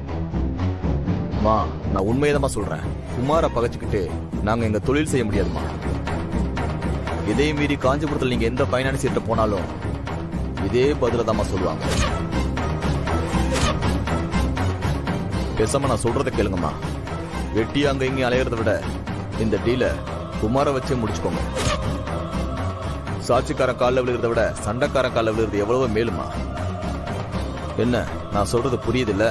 S15: மா, நான் உண்மையதான் சொல்றேன். குமாரை பகைச்சுக்கிட்டு நாங்க எங்க தொழில் செய்ய முடியாதுமா. இதே மீறி காஞ்சிபுரத்தில் நீங்க எந்த பைனான்சியர்கிட்ட போனாலும் இதே பதில தாமா சொல்லுவாங்க. பேசாம நான் சொல்றதை கேளுங்கம்மா. வெட்டி அங்க இங்க அலையறத விட இந்த டீல குமாரை வச்சே முடிச்சுக்கோங்க. சாட்சிக்காரன் காலில் விழுகிறத விட சண்டைக்காரன் காலில் விழுகிறது எவ்வளவோ மேலுமா. என்ன நான் சொல்றது புரியுது இல்ல?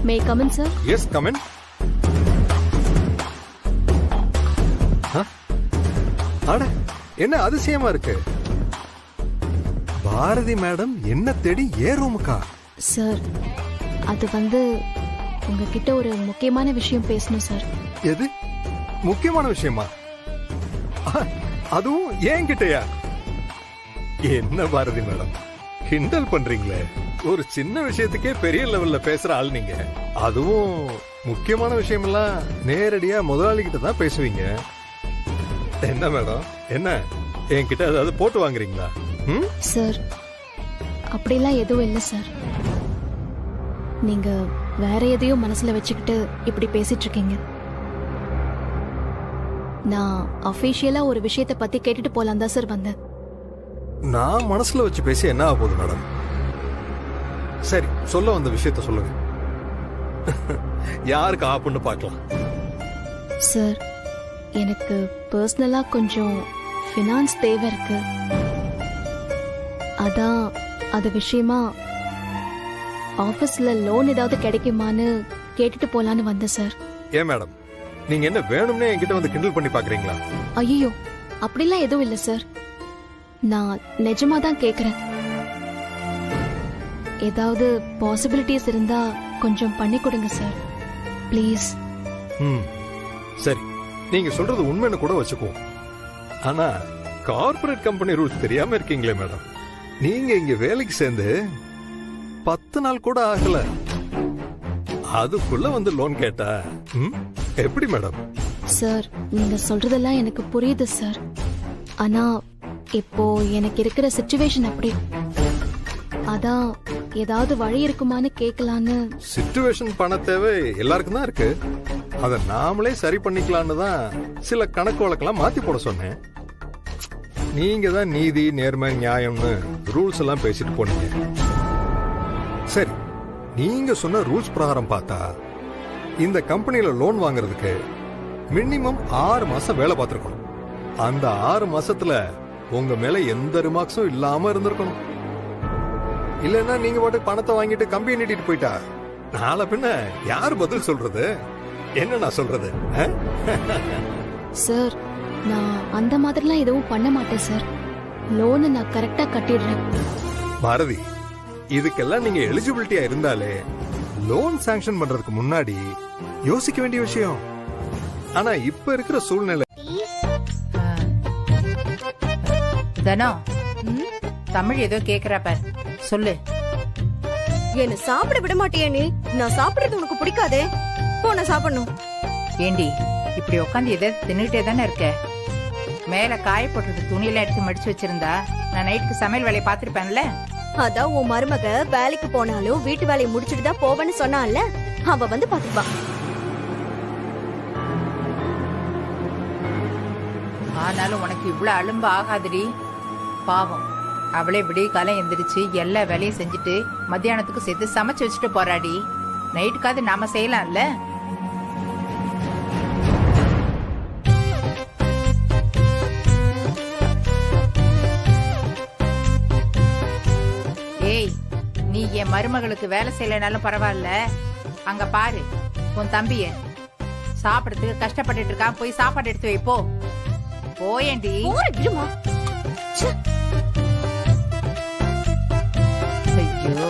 S3: May I come in, sir?
S4: Yes, come in. அட, என்ன அதிசயமா இருக்கு. பாரதி மேடம் என்ன தேடி ஏ ரூமுக்கா?
S3: சார், அது உங்ககிட்ட ஒரு முக்கியமான விஷயம் பேசணும் சார்.
S4: எது முக்கியமான விஷயமா? அதுவும் ஏன் கிட்டயா? என்ன பாரதி மேடம், கிண்டல் பண்றீங்களே. ஒரு சின்ன விஷயத்துக்கே பெரிய லெவல்ல பேசுற ஆள் நீங்க. அதுவும் முக்கியமான விஷயம் எல்லாம் நேரடியா முதலாளி கிட்ட தான் பேசுவீங்க. என்ன மேடம், என்ன என்கிட்ட ஏதாவது போட்டு வாங்குறீங்களா?
S3: சார், அப்படிலாம் எதுவும் இல்லை சார். நீங்க வேற எதையும் மனசுல வச்சுக்கிட்டு இப்படி பேசிட்டு இருக்கீங்க. நான் அபிஷியலா ஒரு விஷயத்தை பத்தி கேட்டுட்டு போலாம் தான் சார் வந்தேன்.
S4: நான் மனசுல வச்சு பேசி என்ன ஆக போகுது மேடம்? சரி, சொல்ல வந்த விஷயத்த சொல்லுங்க. யாருக்கு ஆப்புன்னு பார்க்கலாம்.
S3: சார், எனக்கு பர்சனலா கொஞ்சம் ஃபினான்ஸ் தேவை இருக்கு. அதான் அது விஷயமா ஆபீஸ்ல லோன் ஏதாவது கிடைக்குமான்னு கேட்டுட்டு போலான்னு வந்தேன் சார்.
S4: ஏன் மேடம், நீங்க என்ன வேணும்னே என்கிட்ட வந்து கிண்டல் பண்ணி பாக்குறீங்களா?
S3: ஐயோ, அப்படிலாம் எதுவும் இல்லை சார். நான் நிஜமா தான் கேக்குறேன். ஏதாவது பாசிபிலிட்டிஸ் இருந்தா கொஞ்சம் பண்ணி கொடுங்க சார் ப்ளீஸ்.
S4: சரி, நீங்க சொல்றது உண்மைன்னு கூட வச்சுக்குவோம். ஆனா கார்ப்பரேட் கம்பெனி ரூல்ஸ் தெரியாம இருக்கீங்களே மேடம். நீங்க இங்க வேலைக்கு சேர்ந்து 10 நாள் கூட ஆகல, அதுக்குள்ள வந்து லோன் கேட்டா எப்படி மேடம்?
S3: சார் நீங்க சொல்றதெல்லாம் எனக்கு புரியுது சார். ஆனா இப்போ எனக்கு இருக்கிற சிச்சுவேஷன் அப்படி. அதான் ஏதாவது வழி இருக்குமான்னு கேட்கலான்னு.
S4: சிச்சுவேஷன் பண தேவை எல்லாருக்கும் தான் இருக்கு. அதை நாமளே சரி பண்ணிக்கலான்னு தான் சில கணக்கு வழக்கெல்லாம் மாத்தி போட சொன்னேன். நீங்க தான் நீதி நேர்மை நியாயம்னு ரூல்ஸ் எல்லாம் பேசிட்டு போனீங்க. சரி, நீங்க சொன்ன ரூல்ஸ் பிரகாரம் பார்த்தா இந்த கம்பெனியில லோன் வாங்குறதுக்கு மினிமம் 6 மாசம் வேலை பார்த்திருக்கணும். அந்த 6 மாசத்துல உங்க மேல எந்த ரிமார்க்ஸும் இல்லாம இருந்திருக்கணும். இல்லன்னா நீங்க பாட்டு பணத்தை வாங்கிட்டு கம்பெனி நீட்டிட்டு போயிட்டா நாளை பின்ன யாரு பதில் சொல்றது? என்ன நான் சொல்றது?
S3: சார் நான் அந்த மாதிரிலாம் எதுவும் பண்ண மாட்டேன் சார். லோனை நான் கரெக்டா கட்டிடுறேன்.
S4: பாரதி, இதுக்கெல்லாம் நீங்க எலிஜிபிலிட்டியா இருந்தாலே லோன் சாங்ஷன் பண்றதுக்கு முன்னாடி யோசிக்க வேண்டிய விஷயம். ஆனா இப்ப இருக்கிற சூழ்நிலை
S9: தனோ, தமிழ் ஏதோ கேக்குறா பார், சொல்லு.
S8: என்ன சாப்பிட விட மாட்டியா நீ? நான் சாப்பிடுறது உனக்கு பிடிக்காதே. போன சாப்பிடணும்.
S9: ஏண்டி இப்படி உட்காந்து எதை தின்னுட்டே தானே இருக்க? மேல காய போட்டுட்டு துணியெல்லாம் எடுத்து மடிச்சு வச்சிருந்தா நான் நைட்டுக்கு சமையல் வேலையை பாத்துருப்பேன்ல.
S8: அதான் உன் மருமக வேலைக்கு போனாலும் வீட்டு வேலையை முடிச்சுட்டு தான் போவேன்னு சொன்னான்ல, அவ வந்து பாத்துப்பா.
S9: ஆனாலும் உனக்கு இவ்வளவு அலும்பு ஆகாதுடி. பாவம், அவளே விடிய காலம் எந்திரிச்சு எல்லா வேலையும் செஞ்சுட்டு மத்தியானத்துக்கு சேர்த்து சமைச்சு வச்சுட்டு போறாடி. நைட்டுக்காவது நாம செய்யலாம்ல. ஏய், நீ என் மருமகளுக்கு வேலை செய்யலனாலும் பரவாயில்ல, அங்க பாரு உன் தம்பிய சாப்பிடறதுக்கு கஷ்டப்பட்டுட்டு இருக்கான். போய் சாப்பாடு எடுத்து வைப்போ. போயேண்டி.
S8: இருமா.
S9: ஐயோ,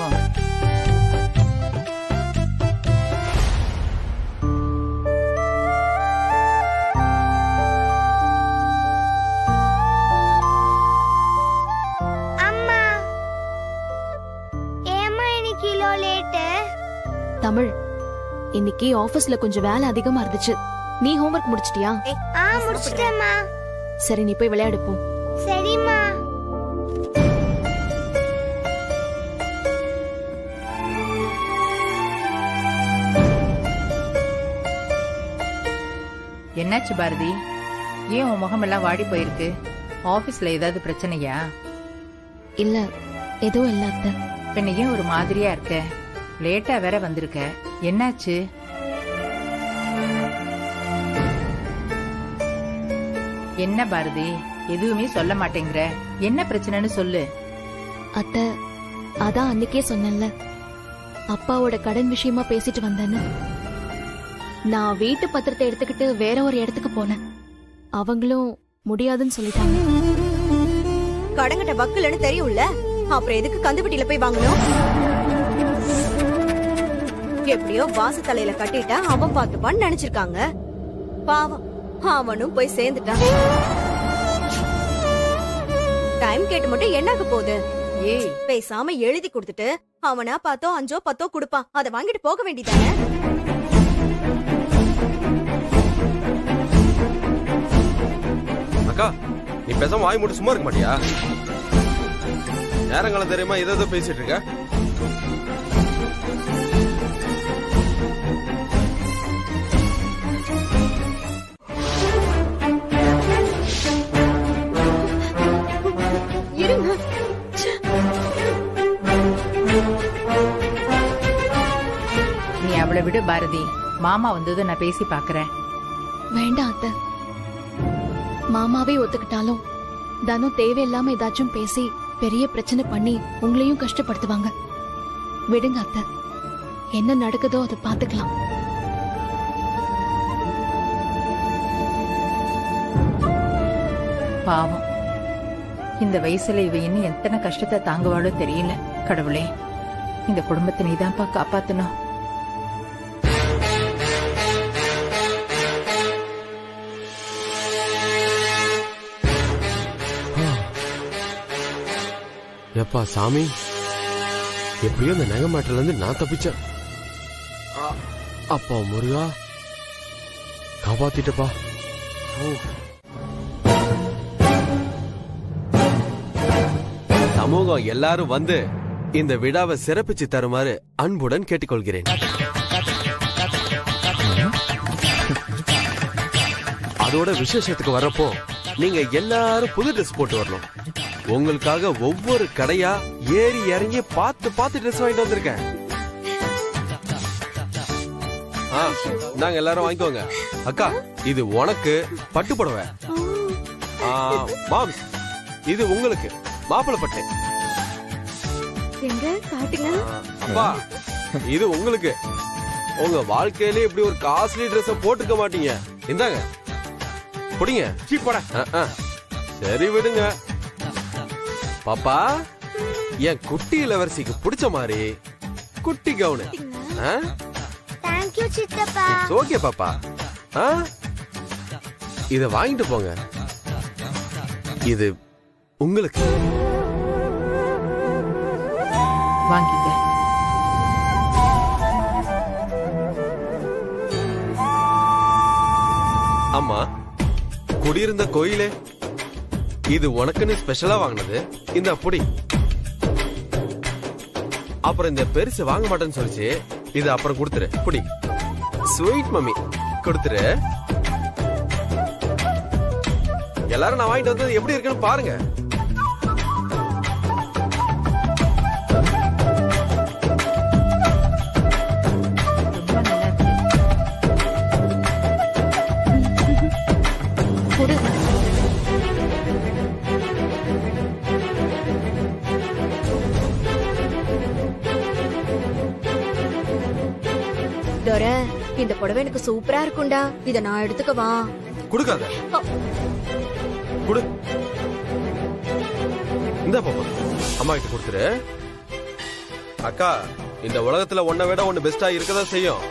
S16: அம்மா ஏமா இன்னைக்கு கிலோ லேட்?
S3: தமிழ், இன்னைக்கு ஆபீஸ்ல கொஞ்சம் வேலை அதிகமா இருந்துச்சு. நீ ஹோம்வொர்க் முடிச்சிட்டியா?
S16: முடிச்சிட்டேம்மா.
S3: சரி, நீ போய் விளையாடு போ.
S16: சரிம்மா.
S9: என்னாச்சு பாரதி? ஏன் உன் முகம் எல்லாம் வாடி போயிருக்கு? ஆபீஸ்ல ஏதாவது பிரச்சனையா?
S3: இல்ல, எதுவும் இல்ல அத்தை.
S9: பின்ன ஏன் ஒரு மாதிரியா இருக்க? லேட்டா வேற வந்திருக்க, என்னாச்சு? என்ன பாரதி, எதுவுமே சொல்ல மாட்டேங்கிற? என்ன பிரச்சனைன்னு சொல்லு.
S3: அத்தை, அதான் அன்னைக்கே சொன்னேன்ல, அப்பாவோட கடன் விஷயமா பேசிட்டு வந்தேன்னு. நான் வீட்டு பத்திரத்தை எடுத்துக்கிட்டு வேற ஒரு இடத்துக்கு போனேன். அவங்களும் முடியாதுன்னு சொல்லிட்டாங்க.
S8: கடங்கிட்ட வக்கலன்னு தெரியும்ல, அப்புறம் எதுக்கு கந்துவட்டியில போய் வாங்கணும்? எப்படியோ வாசு தலையில கட்டிட்டா அவன் பார்த்துப்பான்னு நினைச்சிருக்காங்க. பாவம், அவனும் போய் சேர்ந்துட்டான். டைம் கேட்டு மட்டும் என்னாக போகுது? ஏய், பேசாம எழுதி கொடுத்துட்டு அவனா 10 5 10 கொடுப்பான். அதை வாங்கிட்டு போக வேண்டியதானே?
S7: அக்கா, நீ பேசாம வாய் மூட்டு சும்மா இருக்க மாட்டியா? நேரங்காலம் தெரியுமா ஏதோ பேசிட்டு இருக்க?
S8: இருங்க.
S9: நீ அவளை விடு பாரதி. மாமா வந்ததும் நான் பேசி பாக்குறேன்.
S3: வேண்டாம் அத்தை. மாமாவே ஒத்துக்கிட்டாலும் தனு தேவையில்லாம ஏதாச்சும் பேசி பெரிய பிரச்சனை பண்ணி உங்களையும் கஷ்டப்படுத்துவாங்க. விடுங்க அத்தை, என்ன நடக்குதோ அதை பாத்துக்கலாம்.
S9: பாவம், இந்த வயசுல இவ இன்னும் எத்தனை கஷ்டத்தை தாங்குவாளோ தெரியல. கடவுளே, இந்த குடும்பத்தை நீதான்ப்பா காப்பாத்தணும்.
S7: எப்பா சாமி, எப்படியோ இந்த நகை மாட்டில இருந்து நான் தப்பிச்சேன். அப்பா முருகா, காப்பாத்திட்டப்பா. சமூகம் எல்லாரும் வந்து இந்த விழாவை சிறப்பிச்சு தருமாறு அன்புடன் கேட்டுக்கொள்கிறேன். அதோட விசேஷத்துக்கு வரப்போ நீங்க எல்லாரும் புது ட்ரெஸ் போட்டு வரணும். உங்களுக்காக ஒவ்வொரு கடையா ஏறி இறங்கி பார்த்து ட்ரெஸ் வாங்கிட்டு வந்திருக்கேன். நாங்க எல்லாரும் வாங்கிக்கோங்க. அக்கா, இது உனக்கு பட்டு புடவை. மாம்ஸ், இது உங்களுக்கு மாப்பிளை பட்டு. அப்பா, இது உங்களுக்கு. உங்க வாழ்க்கையிலே இப்படி ஒரு காஸ்ட்லி ட்ரெஸ் போட்டுக்க மாட்டீங்க. இந்தாங்க, புடிங்க. சரி விடுங்க. பாப்பா, என் குட்டி இளவரசிக்கு பிடிச்ச மாதிரி குட்டி கவுனு. ஓகே பாப்பா, இத வாங்கிட்டு போங்க. இது உங்களுக்கு.
S9: வாங்கிக்க.
S7: அம்மா, குடியிருந்த கோயிலே இது உனக்குன்னு ஸ்பெஷலா வாங்கினது. இந்த புடி. அப்புறம் இந்த பெருசு வாங்க மாட்டேன்னு சொல்லிச்சு, இது அப்புறம் கொடுத்துரு. புடி. ஸ்வீட் மம்மி கொடுத்துரு. எல்லாரும் நான் வாங்கிட்டு வந்தது எப்படி இருக்குன்னு பாருங்க.
S8: இந்த புடவை எனக்கு சூப்பரா இருக்கும்டா. இத நான் எடுத்துக்கவா?
S7: குடுக்காத. குடு. இந்த பாப்பா, அம்மா கிட்ட கொடுத்துரு. அக்கா, இந்த உலகத்துல ஒன்ன விட ஒன்னு பெஸ்டா இருக்கதா செய்யும்.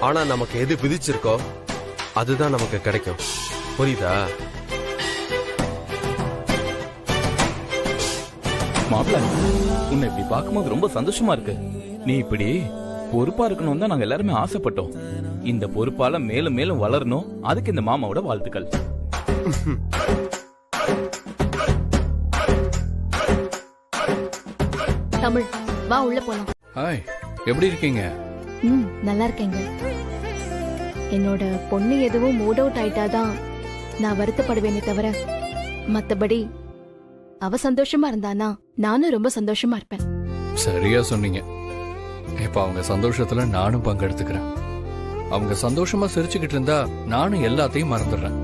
S7: ஆனா நமக்கு எது விதிச்சிருக்கோ அதுதான் நமக்கு கிடைக்கும். புரியுதா?
S11: மாப்பிள்ள, உன்னை இப்படி பார்க்கும்போது ரொம்ப சந்தோஷமா இருக்கு. நீ இப்படி பொறுப்பா இருக்கணும் தான் நாங்க எல்லாருமே ஆசைப்பட்டோம். இந்த பொறுப்பால மேலும் மேலும் வளரணும். அதுக்கு இந்த மாமாவோட வாழ்த்துக்கள்.
S3: தமிழ், வா உள்ள போலாம்.
S2: ஹாய், எப்படி இருக்கீங்க?
S3: நல்லா இருக்கேங்க. என்னோட பொண்ணு எதுவும் மூட் அவுட் ஆயிட்டாதான் நான் வருத்தப்படுவேனே தவிர, மத்தபடி அவ சந்தோஷமா இருந்தானா நானும் ரொம்ப சந்தோஷமா இருப்பேன்.
S2: சரியா சொன்னீங்க. இப்ப அவங்க சந்தோஷத்துல நானும் பங்கெடுத்துக்கிறேன். அவங்க சந்தோஷமா சிரிச்சுக்கிட்டு இருந்தா நானும் எல்லாத்தையும் மறந்துடுறேன்.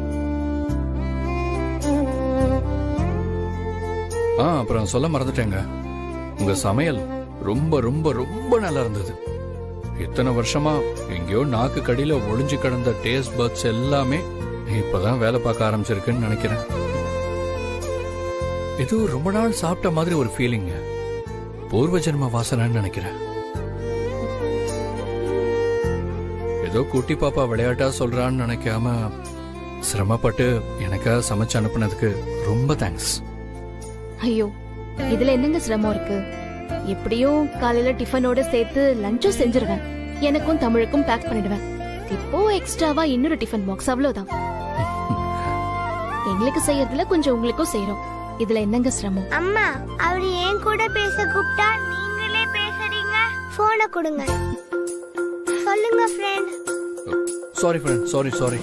S2: அப்புறம் சொல்ல மறந்துட்டேங்க, உங்க சமையல் ரொம்ப ரொம்ப ரொம்ப நல்லா இருந்தது. இத்தனை வருஷமா எங்கேயோ நாக்கு கடியில ஒளிஞ்சு கிடந்த டேஸ்ட் பட்ஸ் எல்லாமே இப்பதான் வேலை பார்க்க ஆரம்பிச்சிருக்குன்னு நினைக்கிறேன். இது ரொம்ப நாள் சாப்பிட்ட மாதிரி ஒரு ஃபீலிங். பூர்வ ஜென்ம வாசனைன்னு நினைக்கிறேன். ஏதோ குட்டி பாப்பா விளையாட்டா சொல்றான்னு நினைக்காம சிரமப்பட்டு எனக்காக சமைச்சு அனுப்புனதுக்கு ரொம்ப தேங்க்ஸ்.
S3: ஐயோ, இதுல என்னங்க சிரமம் இருக்கு? எப்படியும் காலையில டிஃபனோட சேர்த்து லஞ்சும் செஞ்சிருவேன். எனக்கும் தமிழுக்கும் பேக் பண்ணிடுவேன். இப்போ எக்ஸ்ட்ராவா இன்னொரு டிஃபன் பாக்ஸ், அவ்வளவுதான். எங்களுக்கு செய்யறதுல கொஞ்சம் உங்களுக்கும் செய்யறோம். இதுல என்னங்க சிரமம்?
S16: அம்மா, அவரு ஏன் கூட பேச கூப்பிட்டா நீங்களே பேசுறீங்க. போனை கொடுங்க. சொல்லுங்க ஃப்ரெண்ட்.
S2: Sorry friend, sorry.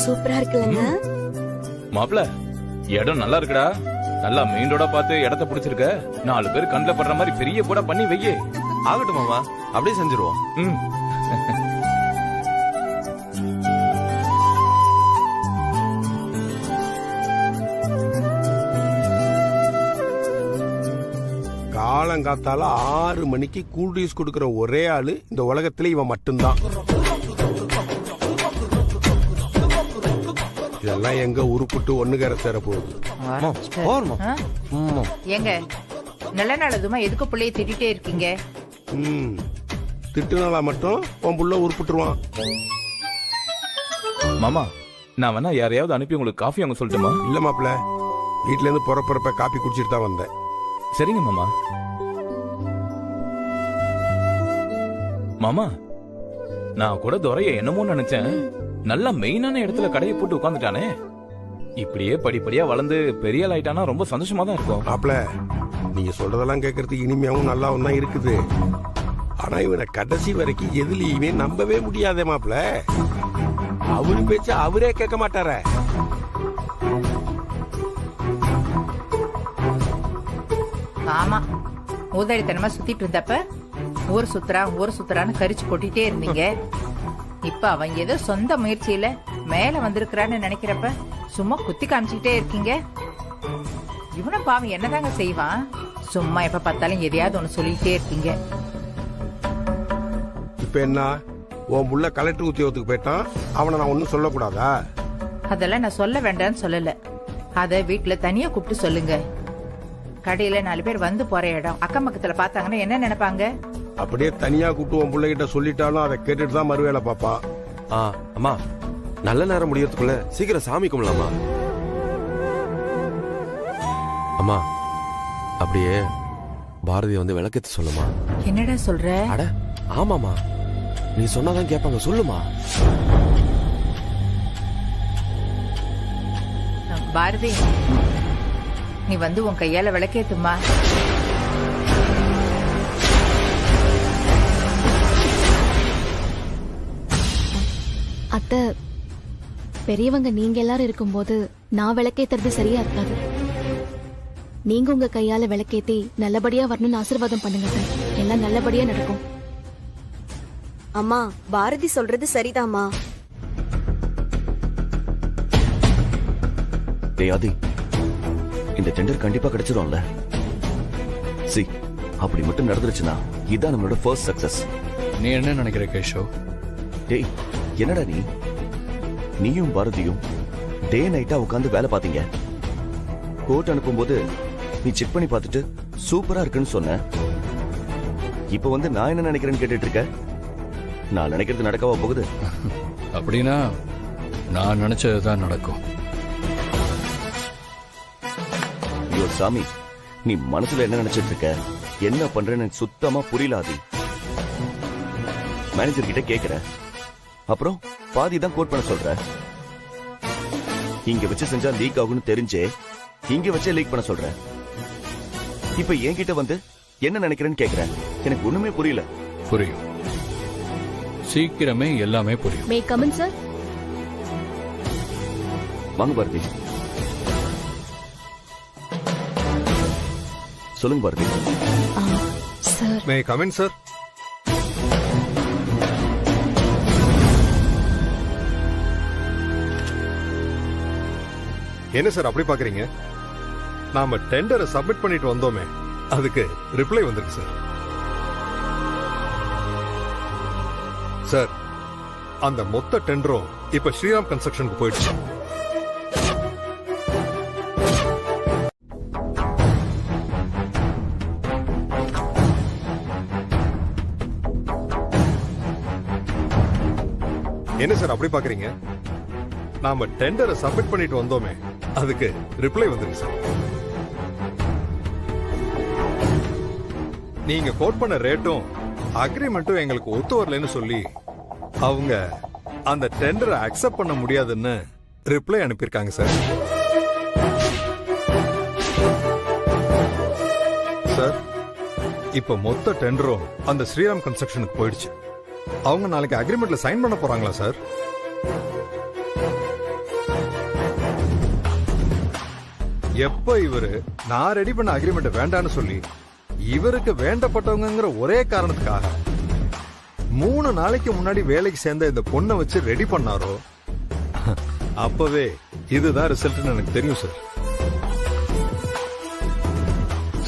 S8: சூப்பரா இருக்குல்லங்க.
S11: மாப்பிள்ள, இடம் நல்லா இருக்குடா. நல்லா மெயின் ரோடா பார்த்து இடத்த பிடிச்சிருக்க. 4 பேர் கண்ணில் படுற மாதிரி பெரிய போடா பண்ணி வையே.
S7: ஆகட்டும் மாமா, அப்படியே செஞ்சிருவோம்.
S10: காலங்காத்தால 6 மணிக்கு கூல் ட்ரிங்க்ஸ் கொடுக்கிற ஒரே ஆளு இந்த உலகத்துல இவன் மட்டும்தான். இதெல்லாம் எங்க உருப்பிட்டு ஒண்ணுகர சேர போகுது.
S9: ஏங்க நல்ல நாள் அதுமா எதுக்கு பிள்ளைய திட்டிட்டே இருக்கீங்க?
S10: திட்டுனாலா மட்டும் உன் புள்ள உருப்பிட்டுருவான்.
S11: மாமா நான் வேணா யாரையாவது அனுப்பி உங்களுக்கு காஃபி அவங்க சொல்லட்டுமா?
S10: இல்ல மாப்பிள்ள, வீட்ல இருந்து புறப்புறப்ப காப்பி குடிச்சிட்டு தான் வந்தேன்.
S11: சரிங்க மாமா. மாமா நான் கூட துரைய என்னமோ நினைச்சேன். நல்லா மெயினான இடத்துல கடையை போட்டு உட்காந்துட்டானே. இப்படியே படிப்படியா வளர்ந்து பெரிய ஆள் ஆயிட்டானா ரொம்ப சந்தோஷமா தான் இருக்கும்.
S10: மாப்பிள்ள நீங்க சொல்றதெல்லாம் கேட்கறதுக்கு இனிமையாவும் நல்லாவும் தான் இருக்குது. ஆனா இவனை கடைசி வரைக்கும் எதுலயுமே நம்பவே முடியாதே மாப்பிள்ள. அவரு பேச்ச அவரே கேட்க மாட்டார.
S9: ஆமா, ஊதாரித்தனமா சுத்திட்டு இருந்தப்ப ஊர் சுத்துறான்னு கரிச்சு கொட்டிட்டே இருந்தீங்க. இப்ப அவன் ஏதோ சொந்த முயற்சியில மேல வந்திருக்கிறான்னு நினைக்கிறப்ப சும்மா குத்தி காமிச்சுக்கிட்டே இருக்கீங்க. இவனும் பாவம் என்னதாங்க செய்வான்? சும்மா எப்ப பார்த்தாலும் எதையாவது ஒண்ணு சொல்லிட்டே இருக்கீங்க.
S10: இப்ப என்ன, உன் புள்ள கலெக்டர் உத்தியோகத்துக்கு போயிட்டான், அவனை நான் ஒன்னும் சொல்லக்கூடாதா?
S9: அதெல்லாம் நான் சொல்ல வேண்டாம்னு சொல்லல. அத வீட்டுல தனியா கூப்பிட்டு சொல்லுங்க. கடையில 4 பேர் வந்து போற இடம் அக்கம் பக்கத்துல பாத்தாங்கன்னா என்ன நினைப்பாங்க?
S10: அப்படியே தனியா கூப்பிட்டு உன் பிள்ளைகிட்ட சொல்லிட்டாலும் அதை கேட்டுட்டு தான் மறுவேளை பாப்பா.
S7: அம்மா நல்ல நேரம் முடியறதுக்குள்ள சீக்கிரம் சாமி கும்பலாமா? அம்மா அப்படியே பாரதி வந்து விளக்கத்து சொல்லுமா?
S9: என்னடா சொல்ற?
S7: அட ஆமாமா, நீ சொன்னாதான் கேட்பாங்க, சொல்லுமா.
S9: பாரதி நீ வந்து உன் கையால விளக்கேத்துமா.
S3: அத்தை, பெரியவங்க நீங்க எல்லாரும் இருக்கும்போது நான் விளக்கேத்துறது சரியா இருக்காது. நீங்க உங்க கையால விளக்கேத்தி நல்லபடியா வரணும்னு ஆசீர்வாதம் பண்ணுங்க. எல்லாம் நல்லபடியா நடக்கும்.
S8: அம்மா, பாரதி சொல்றது சரிதாம்மா.
S17: ஆதி, இந்த டெண்டர் கண்டிப்பா கிடைச்சிடும்ல? சி, அப்படி மட்டும் நடந்துருச்சுன்னா இதான் நம்மளோட ஃபர்ஸ்ட் சக்சஸ்.
S2: நீ என்ன நினைக்கிற கேஷோ?
S17: டேய், என்னடா நீயும் பாரதியும் டே நைட்டா உட்காந்து வேலை பாத்தீங்க. கோர்ட் அனுப்பும்போது நீ செக் பண்ணி பார்த்துட்டு சூப்பரா இருக்குன்னு சொன்ன. இப்ப வந்து நான் என்ன நினைக்கிறேன்னு கேட்டுட்டு இருக்க. நான் நினைக்கிறது நடக்கவா போகுது?
S2: அப்படின்னா நான் நினைச்சதுதான் நடக்கும்.
S17: ஐயோ சாமி, நீ மனசுல என்ன நினைச்சிட்டு இருக்க, என்ன பண்றேன்னு சுத்தமா புரியலாதி. மேனேஜர் கிட்ட கேக்குற, அப்புறம் பாதி தான் கோட் பண்ண சொல்ற. இங்க வச்சு செஞ்சா லீக் ஆகும்னு தெரிஞ்சே இங்க வச்சே லீக் பண்ண சொல்ற. இப்ப என்கிட்ட வந்து என்ன நினைக்கிறேன்னு கேக்குற. எனக்கு ஒண்ணுமே புரியல.
S2: புரியும், சீக்கிரமே எல்லாமே புரியும்.
S3: May come in sir?
S17: வாங்க பாரதி. சொல்லுங்க Bharathi.
S3: Sir
S4: may come in sir? என்ன சார் அப்படி பாக்குறீங்க? நாம டெண்டரை சப்மிட் பண்ணிட்டு வந்தோமே, அதுக்கு ரிப்ளை வந்திருக்கு சார். சார், அந்த மொத்த டெண்டரும் இப்ப ஸ்ரீராம் கன்ஸ்ட்ரக்ஷனுக்கு போயிடுச்சு. என்ன சார் அப்படி பாக்குறீங்க? நாம டெண்டரை சப்மிட் பண்ணிட்டு வந்தோமே, அதுக்கு ரிப்ளை வந்திருக்கு சார். நீங்க கோட் பண்ண ரேட்டும் அக்ரிமெண்ட்டும் எங்களுக்கு ஒத்து வரலன்னு சொல்லி அவங்க அந்த டெண்டரை அக்செப்ட் பண்ண முடியாதுன்னு ரிப்ளை அனுப்பியிருக்காங்க சார். சார், இப்ப மொத்த டெண்டரும் அந்த ஸ்ரீராம் கன்ஸ்ட்ரக்ஷனுக்கு போயிடுச்சு. அவங்க நாளைக்கு அக்ரிமெண்ட்ல சைன் பண்ண போறாங்களா சார்? எப்ப இவரு நான் ரெடி பண்ண அக்ரிமெண்ட் வேண்டான்னு சொல்லி இவருக்கு வேண்டப்பட்டவங்கிற ஒரே காரணத்துக்காக 3 நாளைக்கு முன்னாடி வேலைக்கு சேர்ந்த இந்த பொண்ணை வச்சு ரெடி பண்ணாரோ, அப்பவே இதுதான் ரிசல்ட்னு எனக்கு தெரியும் சார்.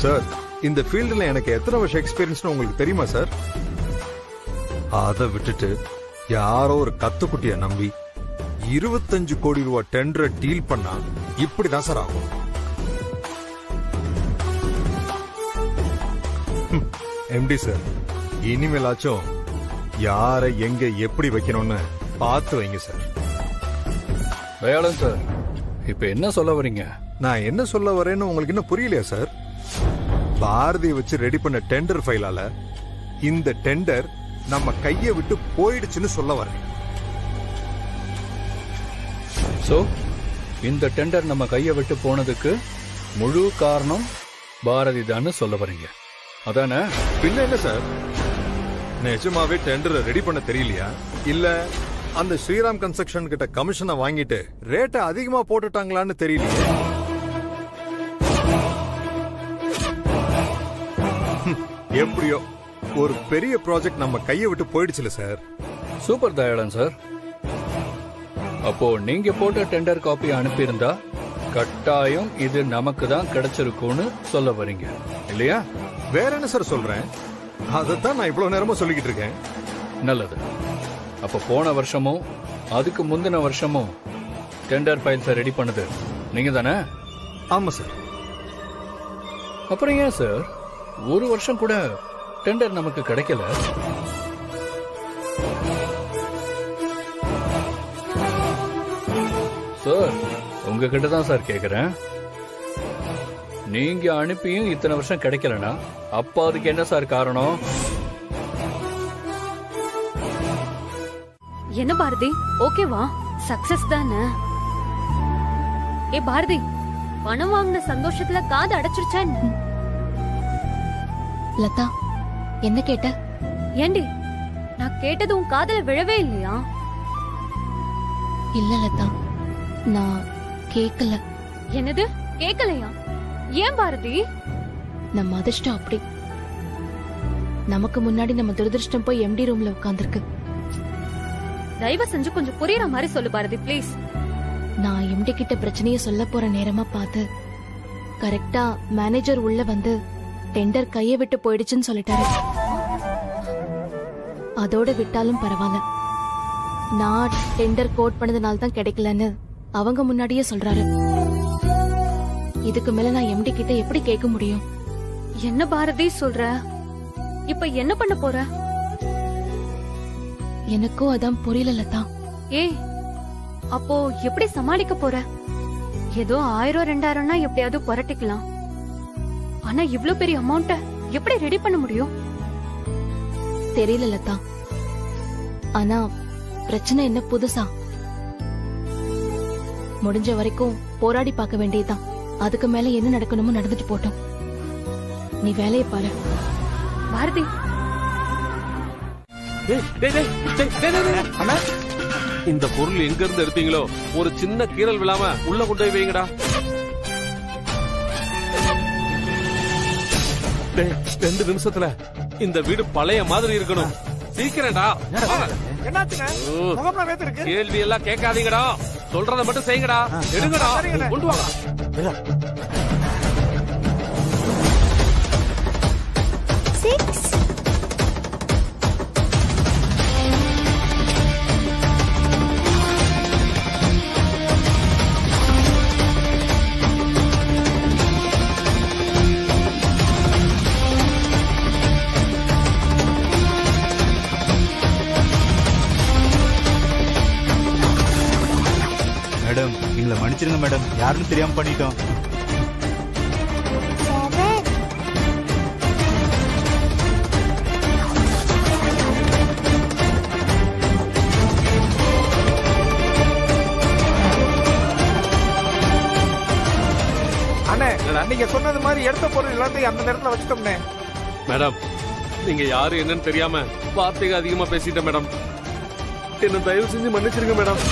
S4: சார், இந்த ஃபீல்டுல எனக்கு எத்தனை வருஷம் எக்ஸ்பீரியன்ஸ்னு உங்களுக்கு தெரியுமா சார்? அதை விட்டுட்டு யாரோ ஒரு கத்துக்குட்டிய நம்பி 25 கோடி ரூபாய் டெண்டரை டீல் பண்ணா இப்படிதான் சார் ஆகும். எம்டி சார், இனிமேலாச்சும் யாரை எங்க எப்படி வைக்கணும்னு பார்த்து வைங்க சார்.
S2: தயாளன் சார், இப்ப என்ன சொல்ல வரீங்க?
S4: நான் என்ன சொல்ல வரேன்னு உங்களுக்கு இன்னும் புரியலையா சார்? பாரதியை வச்சு ரெடி பண்ண டெண்டர் ஃபைலால இந்த டெண்டர் நம்ம கையை விட்டு போயிடுச்சுன்னு சொல்ல வரேன்.
S2: சோ இந்த டெண்டர் நம்ம கையை விட்டு போனதுக்கு முழு காரணம் பாரதி தான் சொல்ல வரீங்க, அதானே?
S4: பின்ன என்ன சார், நிஜமாவே டெண்டரை ரெடி பண்ண தெரியலையா? இல்ல அந்த ஸ்ரீராம் கன்ஸ்ட்ரக்ஷன் கிட்ட கமிஷனை வாங்கிட்டு ரேட்டை அதிகமா போட்டுட்டாங்களான்னு தெரியலையே. எப்படியோ ஒரு பெரிய ப்ராஜெக்ட் நம்ம கையை விட்டு போயிடுச்சுல சார்.
S2: Super Dayalan sir. அப்போ நீங்க போட்ட டெண்டர் காப்பி அனுப்பியிருந்தா கட்டாயம் இது நமக்கு தான் கிடைச்சிருக்கும்னு சொல்ல வரீங்க இல்லையா?
S4: வேற என்ன சார் சொல்றேன், அதைத்தான் நான் இவ்வளவு நேரமா சொல்லிக்கிட்டு இருக்கேன்.
S2: நல்லது. அப்ப போன வருஷமும் அதுக்கு முந்தின வருஷமும் டெண்டர் ஃபைல்ஸை ரெடி பண்ணது நீங்க தானே?
S4: ஆமா சார்.
S2: அப்புறம் ஏன் சார் ஒரு வருஷம் கூட டெண்டர் நமக்கு கிடைக்கல? சார் உங்ககிட்ட தான் சார் கேக்குறேன். நீங்க அனுப்பியும் இத்தனை வருஷம் கிடைக்கலனா அப்ப அதுக்கு என்ன சார் காரணம்?
S6: என்ன பாரதி, ஓகேவா? சக்சஸ் தானே? ஏ பாரதி, பணம் வாங்கின சந்தோஷத்துல காது அடைச்சிருச்சா?
S3: லதா, என்ன கேட்ட?
S6: ஏண்டி, நான் கேட்டது உன் காதுல விழவே இல்லையா?
S3: இல்ல லதா, நான் கேக்கல.
S6: என்னது கேக்கலையா? ஏன் பாரதி?
S3: நம்ம அதிர்ஷ்டம் அப்படி. நமக்கு முன்னாடி நம்ம துரதிருஷ்டம் போய் எம்டி ரூம்ல உட்கார்ந்திருக்கு.
S6: தயவு செஞ்சு கொஞ்சம் புரியுற மாதிரி சொல்லு பாரதி, ப்ளீஸ்.
S3: நான் எம்டி கிட்ட பிரச்சனைய சொல்ல போற நேரமா பார்த்து கரெக்டா மேனேஜர் உள்ள வந்து டெண்டர் கையை விட்டு போயிடுச்சுன்னு சொல்லிட்டாரு. அதோட விட்டாலும் பரவாயில்ல, நான் டெண்டர் கோட் பண்ணதுனால தான் கிடைக்கலன்னு அவங்க முன்னாடியே சொல்றாரு. இதுக்கு மேல நான் எம்டி கிட்ட எப்படி கேட்க முடியும்?
S6: என்ன பாரதி சொல்ற? இப்ப என்ன பண்ண போற?
S3: எனக்கும் அதான் புரியல லதா.
S6: ஏய், அப்போ எப்படி சமாளிக்க போற? ஏதோ 1000-2000னா எப்படியாவது புரட்டிக்கலாம். ஆனா இவ்ளோ பெரிய அமௌண்ட எப்படி ரெடி பண்ண முடியும்?
S3: தெரியல லதா. ஆனா பிரச்சனை என்ன புதுசா? முடிஞ்ச வரைக்கும் போராடி பார்க்க வேண்டியதுதான். அதுக்கு மேல என்ன நடக்கணுமோ நடந்துட்டு போட்டோம். நீ வேலையை பாரு
S6: பாரதி.
S18: இந்த பொருள் எங்க இருந்து எடுத்தீங்களோ ஒரு சின்ன கீறல் விழாம உள்ள கொண்டு போய் வைங்கடா. 2 நிமிஷத்துல இந்த வீடு பழைய மாதிரி இருக்கணும். சீக்கிரம்டா. கேள்வி எல்லாம் கேட்காதீங்கடா, சொல்றத மட்டும் செய்யுங்கடா. எடுங்கடா, கொண்டு வாங்க.
S19: மேடம், எங்களை மன்னிச்சிருங்க மேடம், யாருன்னு தெரியாம பண்ணிட்டோம்.
S7: அண்ணே, நீங்க சொன்னது மாதிரி எடுத்த பொருள் எல்லாத்தையும் அந்த நேரத்துல வச்சுட்டோம்னே.
S18: மேடம், நீங்க யாரு என்னன்னு தெரியாம வார்த்தைகள் அதிகமா பேசிட்டேன் மேடம். என்ன தயவு செஞ்சு மன்னிச்சிருங்க மேடம்.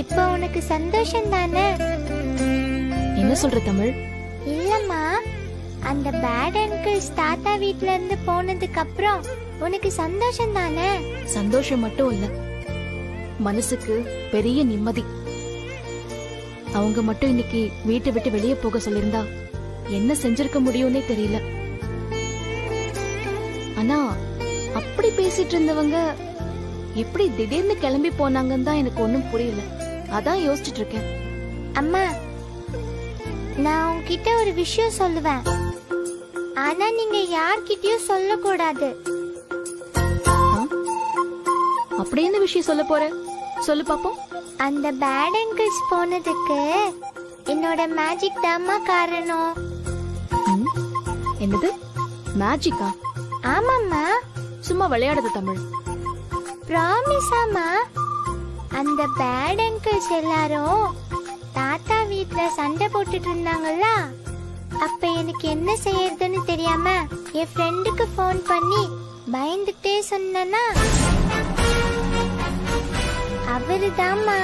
S16: இப்ப உனக்கு சந்தோஷம் தானே?
S3: என்ன சொல்ற தமிழ்?
S16: இல்லம்மா, அந்த பேட் அங்கிள்ஸ் தாத்தா வீட்ல இருந்து போனதுக்கு அப்புறம் உனக்கு சந்தோஷம் தானே?
S3: சந்தோஷம் மட்டும் இல்ல, மனசுக்கு பெரிய நிம்மதி. அவங்க மட்டும் இன்னைக்கு வீட்டை விட்டு வெளியே போக சொல்லிருந்தா என்ன செஞ்சிருக்க முடியும்னே தெரியல. ஆனா அப்படி பேசிட்டு இருந்தவங்க எப்படி திடீர்னு கிளம்பி போனாங்கன்னு தான் எனக்கு ஒண்ணும் புரியல. அதான் யோசிச்சுட்டு இருக்கேன்.
S16: அம்மா, நான் உன்கிட்ட ஒரு விஷயம் சொல்லுவேன். ஆனா நீங்க யார்கிட்டயும் சொல்லக்கூடாது.
S3: அப்படி என்ன விஷயம் சொல்ல போற? சொல்லு பாப்போம்.
S16: அந்த பேட் அங்கிள்ஸ் போனதுக்கு என்னோட மேஜிக் தாம்மா காரணம்.
S3: என்னது மேஜிக்கா?
S16: ஆமாம்மா.
S3: சும்மா விளையாடுது தமிழ்.
S16: ப்ராமிஸ் அம்மா. அந்த பேட் அங்கிள்ஸ் எல்லாரும் தாத்தா வீட்ல சண்டை போட்டுட்டு இருந்தாங்கல்ல, அப்ப எனக்கு என்ன செய்யறதுன்னு தெரியாம என் ஃப்ரெண்டுக்கு ஃபோன் பண்ணி பயந்துட்டே சொன்னா, அவருதாம்மா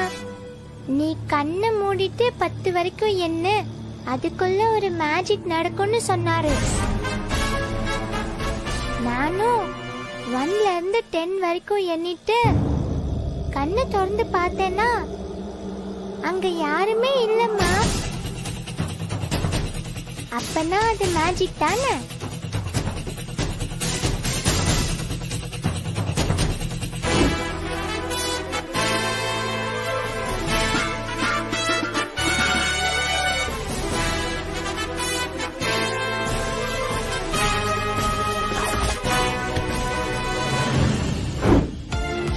S16: நீ கண்ணை மூடிட்டு 10 வரைக்கும் என்ன, அதுக்குள்ள ஒரு மேஜிக் நடக்கும்னு சொன்னாரு. நானும் 1ல இருந்து 10 வரைக்கும் எண்ணிட்டு கண்ணை திறந்து பார்த்தேன்னா அங்க யாருமே இல்லம்மா. அப்பனா அது மேஜிக் தானே?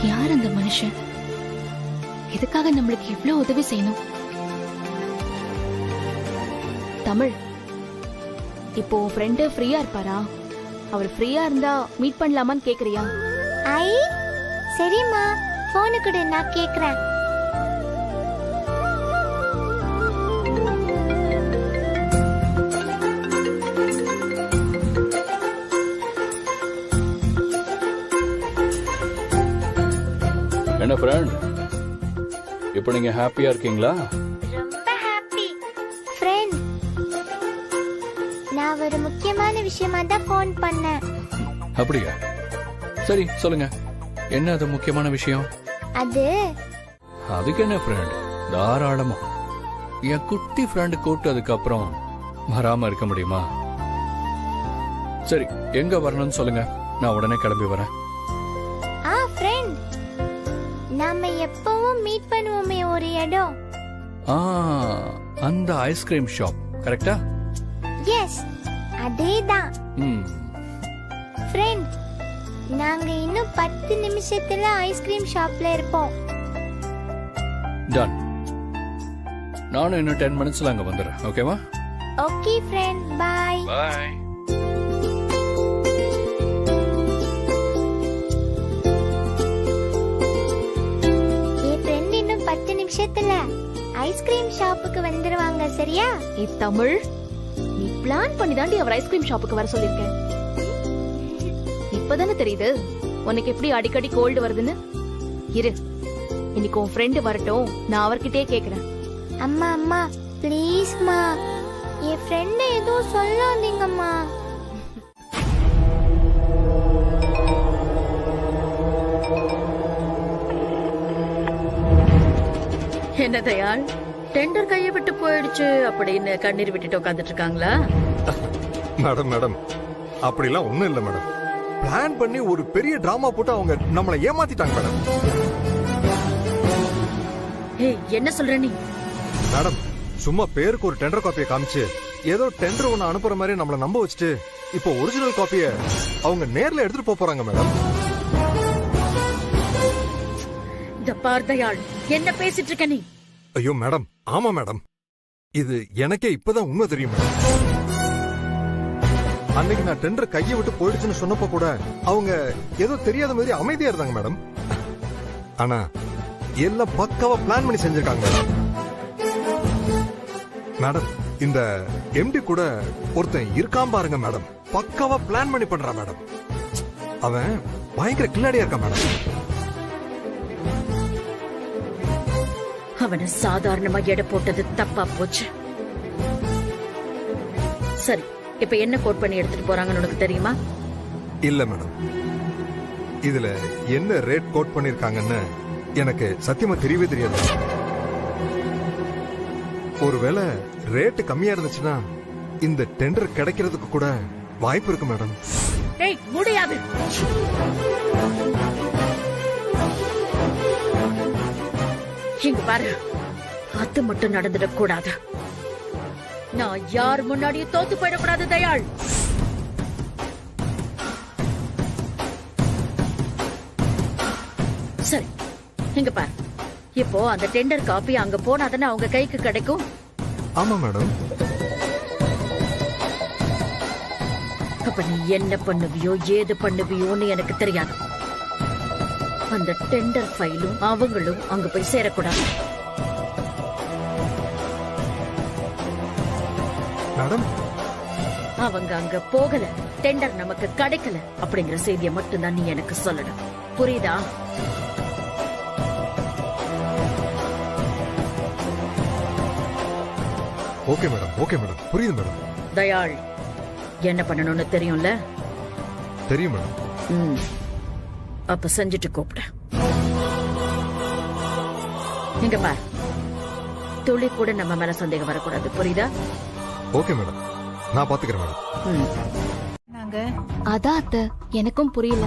S3: யார் அந்த மனுஷன்? எதுக்காக நம்மளுக்கு இவ்ளோ உதவி செய்யணும்? தமிழ், இப்போ உன் ஃப்ரெண்டு ஃப்ரீயா இருப்பாரா? அவர் ஃப்ரீயா இருந்தா மீட் பண்ணலாமான்னு கேக்குறியா?
S16: ஐ சரிம்மா, போனு கூட நான் கேக்குறேன்.
S2: என்ன ஃப்ரெண்ட், இப்போ நீங்க ஹாப்பியா இருக்கீங்களா?
S16: ரொம்ப ஹாப்பி ஃப்ரெண்ட். நான் ஒரு முக்கியமான விஷயமா தான் ஃபோன் பண்ணேன்.
S2: அப்படியா? சரி சொல்லுங்க, என்ன அது முக்கியமான விஷயம்? அதுக்கு என்ன ஃப்ரெண்ட், தாராளமா. என் குட்டி ஃப்ரெண்ட் கூப்பிட்டதுக்கு அப்புறம் வராம இருக்க முடியுமா? சரி, எங்க வரணும்னு சொல்லுங்க, நான் உடனே கிளம்பி வரேன்.
S16: ஃப்ரெண்ட், நாம எப்பவும் மீட் பண்ணுவோமே ஒரு இடம்.
S2: அந்த ஐஸ்கிரீம் ஷாப் கரெக்டா?
S16: எஸ், அதேதான். ஃப்ரெண்ட், நாங்க இன்னும் 10 நிமிஷத்துல ஐஸ்கிரீம் ஷாப்ல இருப்போம்.
S2: டன். நானும் இன்னும் 10 மினிட்ஸ்ல அங்க வந்துடுறேன். ஓகேவா?
S16: Okay friend, bye.
S2: பை.
S16: நிமிஷத்துல ஐஸ்கிரீம் ஷாப்புக்கு வந்துருவாங்க, சரியா?
S3: தமிழ், நீ பிளான் பண்ணி தாண்டி அவர் ஐஸ்கிரீம் ஷாப்புக்கு வர சொல்லிருக்கேன். இப்பதானே தெரியுது உனக்கு எப்படி அடிக்கடி கோல்டு வருதுன்னு. இரு, இன்னைக்கு உன் ஃப்ரெண்டு வரட்டும், நான் அவர்கிட்டயே கேக்குறேன்.
S16: அம்மா அம்மா ப்ளீஸ்மா, என் ஃப்ரெண்ட் எதுவும் சொல்லாதீங்கம்மா.
S5: என்ன தயாள், டெண்டர் கையை விட்டு போயிடுச்சு அப்படின்னு கண்ணீர் விட்டுட்டு உட்காந்துட்டு இருக்காங்களா?
S4: மேடம் மேடம், அப்படிலாம் ஒண்ணும் இல்ல மேடம். பிளான் பண்ணி ஒரு பெரிய டிராமா போட்டு அவங்க நம்மளை ஏமாத்திட்டாங்க மேடம்.
S5: என்ன சொல்ற நீ?
S4: மேடம், சும்மா பேருக்கு ஒரு டெண்டர் காப்பியை காமிச்சு ஏதோ டெண்டர் ஒன்னு அனுப்புற மாதிரி நம்மள நம்ப வச்சுட்டு இப்போ ஒரிஜினல் காப்பிய அவங்க நேர்ல எடுத்துட்டு போறாங்க மேடம்.
S5: இந்த பார் தயாள், என்ன பேசிட்டு இருக்க நீ?
S4: ஐயோ மேடம், ஆமா மேடம், இது எனக்கே இப்பதான் உண்மை தெரியும் மேடம். அன்னைக்கு நான் டெண்டர் கையை விட்டு போயிடுச்சுன்னு சொன்னப்ப கூட அவங்க ஏதோ தெரியாத மாதிரி அமைதியா இருந்தாங்க மேடம். ஆனா எல்லாம் பக்காவா பிளான் பண்ணி செஞ்சிருக்காங்க மேடம். இந்த எம்டி கூட ஒருத்தன் இருக்காம பாருங்க மேடம், பக்காவா பிளான் பண்ணி பண்றான் மேடம். அவன் பயங்கர கில்லாடியா இருக்கான் மேடம்.
S5: அவனை சாதாரணமா எடை போட்டது தப்பா போச்சு. சரி, இப்ப என்ன கோட் பண்ணி எடுத்துட்டு போறாங்கன்னு உனக்கு தெரியுமா?
S4: இல்ல மேடம், இதுல என்ன ரேட் கோட் பண்ணிருக்காங்கன்னு எனக்கு சத்தியமா தெரியவே தெரியாது. ஒருவேளை ரேட் கம்மியா இருந்துச்சுன்னா இந்த டெண்டர் கிடைக்கிறதுக்கு கூட வாய்ப்பு இருக்கு மேடம்.
S5: ஏய் முடியாது. இங்க பாரு, அது மட்டும் நடந்துடக் கூடாது. நான் யார் முன்னாடியும் தோத்து போயிடக்கூடாது தயாள். சரி, இங்க பாரு, இப்போ அந்த டெண்டர் காப்பி அங்க போனாதானே அவங்க கைக்கு கிடைக்கும்.
S4: ஆமா மேடம்.
S5: அப்ப நீ என்ன பண்ணுவியோ ஏது பண்ணுவியோன்னு எனக்கு தெரியாது. அந்த டெண்டர் ஃபைலும் அவங்களும் அங்க போய் சேரக்கூடாது.
S4: மேடம்,
S5: அவங்க அங்க போகல, டெண்டர் நமக்கு கிடைக்கல அப்படிங்கிற செய்தியை மட்டும்தான் நீ எனக்கு சொல்லணும். புரியுதா?
S4: ஓகே மேடம், ஓகே மேடம், புரியுது மேடம்.
S5: தயாள், என்ன பண்ணணும்னு தெரியும்ல?
S4: தெரியும் மேடம்.
S5: அப்ப செஞ்சுட்டு கூப்பிடு. இங்க பார், துளி கூட நம்ம மேல சந்தேகம் வரக்கூடாது. புரியுதா?
S4: ஓகே மேடம், நான் பாத்துக்கிறேன் மேடம்.
S3: அதான் அத்தை, எனக்கும் புரியல.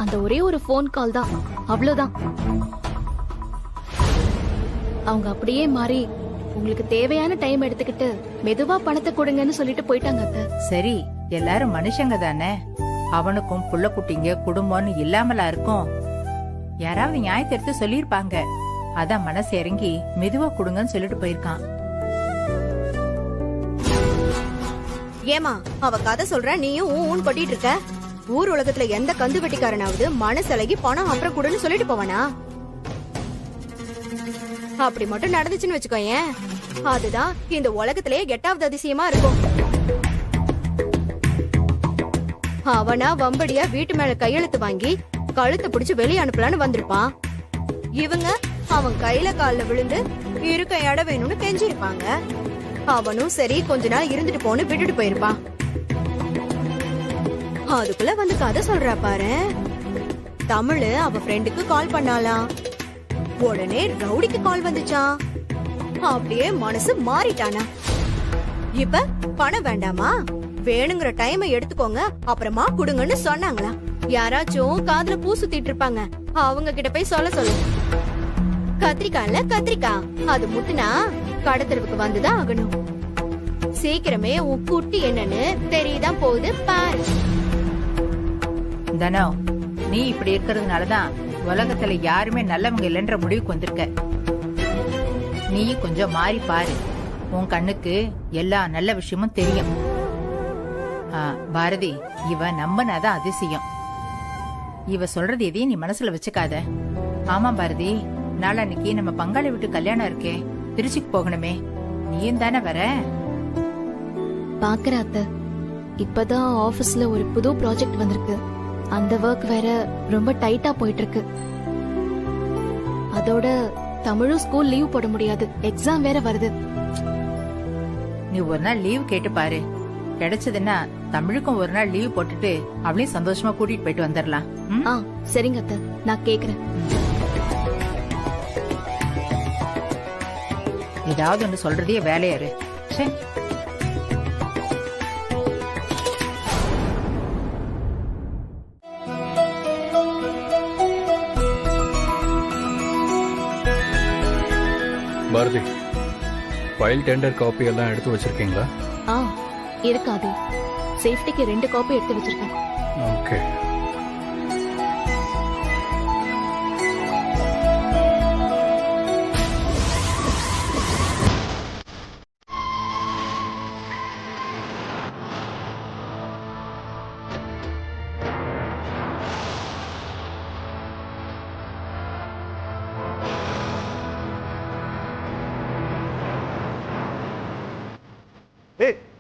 S3: அந்த ஒரே ஒரு போன் கால் தான், அவ்வளவுதான். அவங்க அப்படியே மாறி உங்களுக்கு தேவையான டைம் எடுத்துக்கிட்டு மெதுவா பணத்தை கொடுங்கன்னு சொல்லிட்டு போயிட்டாங்க அத்தை.
S9: சரி, எல்லாரும் மனுஷங்க தானே. அவனுக்கும் புள்ள குட்டிங்க குடும்பம்னு இல்லாமலா இருக்கும். யாராவது நியாயத்தை எடுத்து சொல்லிருப்பாங்க. அதான் மனசு இறங்கி மெதுவா கொடுங்கன்னு சொல்லிட்டு போயிருக்கான்.
S8: ஏமா அவ கதை சொல்ற, நீயும் ஊன் கொட்டிட்டு இருக்க. ஊர் உலகத்துல எந்த கந்து வெட்டிக்காரனாவது மனசலகி பணம் அப்புறம் கொடுன்னு சொல்லிட்டு போவானா? அப்படி மட்டும் நடந்துச்சுன்னு வச்சுக்கோயேன், அதுதான் இந்த உலகத்திலேயே 8வது அதிசயமா இருக்கும். அவனா வம்படியா வீட்டு மேல கையெழுத்து வாங்கி கழுத்தை பிடிச்சு வெளியே அனுப்பலான்னு வந்திருப்பான். இவங்க அவன் கையில கால்ல விழுந்து இருக்க இடம் வேணும்னு கெஞ்சிருப்பாங்க. அவனும் சரி கொஞ்ச நாள் இருந்துட்டு போன்னு விட்டுட்டு போயிருப்பான். அதுக்குள்ள வந்து கதை சொல்றா பாரு. தமிழ் அவ ஃப்ரெண்டுக்கு கால் பண்ணாலாம், உடனே ரவுடிக்கு கால் வந்துச்சான். அப்படியே மனசு மாறிட்டானா. இப்ப பணம் வேண்டாமா, வேணுங்கிற டைமை எடுத்துக்கோங்க அப்புறமா குடுங்கன்னு சொன்னாங்களா. யாராச்சும் காதுல பூ சுத்திட்டு இருப்பாங்க, அவங்க கிட்ட போய் சொல்ல சொல்லு. கத்திரிக்காய்ல கத்திரிக்காய், அது முட்டுனா கடத்தெருவுக்கு வந்துதான் ஆகணும். சீக்கிரமே உன் குட்டி என்னன்னு தெரியுதான் போகுது பாரு.
S9: தனோ, நீ இப்படி இருக்கிறதுனாலதான் உலகத்துல யாருமே நல்லவங்க இல்லைன்ற முடிவுக்கு வந்திருக்க. நீ கொஞ்சம் மாறி பாரு, உன் கண்ணுக்கு எல்லா நல்ல விஷயமும் தெரியும். பாரதி, இவ நம்பினாதான் அதிசயம். இவ சொல்றது எதையும் நீ மனசுல வச்சுக்காத. ஆமா பாரதி, நாளன்னைக்கு நம்ம பங்காளி வீட்டு கல்யாணம் இருக்கே, திருச்சிக்கு போகணுமே, நீயும் தானே வர?
S3: பாக்குற அத்தை, இப்பதான் ஆபீஸ்ல ஒரு புது ப்ராஜெக்ட் வந்திருக்கு. அந்த ஒர்க் வேற ரொம்ப டைட்டா போயிட்டு இருக்கு. அதோட தமிழும் ஸ்கூல் லீவ் போட முடியாது, எக்ஸாம் வேற வருது.
S9: நீ ஒரு நாள் லீவ் கேட்டு பாரு. கிடைச்சதுன்னா தமிழுக்கும் ஒரு நாள் லீவ் போட்டுட்டு அவளையும் சந்தோஷமா கூட்டிட்டு போயிட்டு வந்துடலாம்.
S3: சரிங்க அத்தை, நான் கேக்குறேன்.
S9: ஏதாவது ஒண்ணு சொல்றதே வேலையாரு.
S2: பாரதி, ஃபைல் டெண்டர் காப்பி எல்லாம் எடுத்து வச்சிருக்கீங்களா?
S3: இருக்காது, சேஃப்டிக்கு 2 காப்பி எடுத்து வச்சிருக்கேன்.
S2: ஓகே.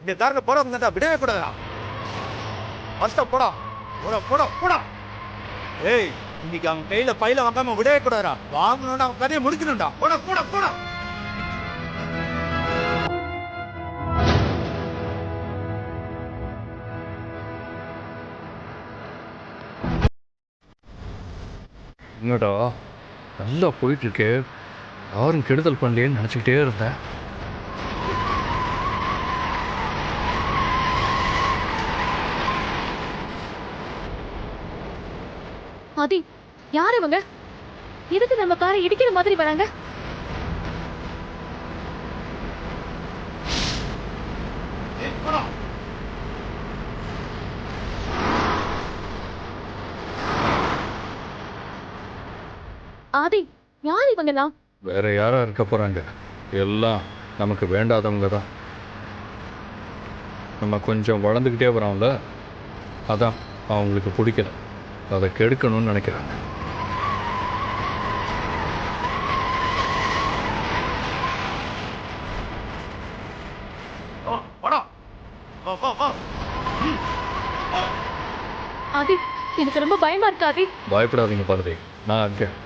S20: இந்த தாரங்க போறவங்க விடவே கூடாதா? ஃபர்ஸ்ட் போடா போடா போடா போடா. ஏய், இன்னைக்கு அவங்க கையில பையில வாங்காம விடவே கூடாதா? வாங்கணும்னா அவங்க கதையை முடிக்கணும்டா. போடா போடா போடா.
S2: என்னடா நல்லா போயிட்டு இருக்கே, யாரும் கெடுதல் பண்ணலையேன்னு நினைச்சுக்கிட்டே இருந்தேன்.
S3: ஆதி, யார் இவங்க? எதுக்கு நம்ம காரை இடிக்கிற மாதிரி வராங்க? ஆதி, யார் இவங்கலாம்?
S2: வேற யாரா இருக்க போறாங்க? எல்லாம் நமக்கு வேண்டாதவங்க தான். நம்ம கொஞ்சம் வளர்ந்துக்கிட்டே வரோம்ல, அதான் அவங்களுக்கு பிடிக்கல, அதை கெடுக்கணும்னு நினைக்கிறாங்க.
S3: ஆதி, எனக்கு ரொம்ப பயமா இருக்கு ஆதி.
S2: பயப்படாதீங்க பார்வதி, நான் இருக்கேன்.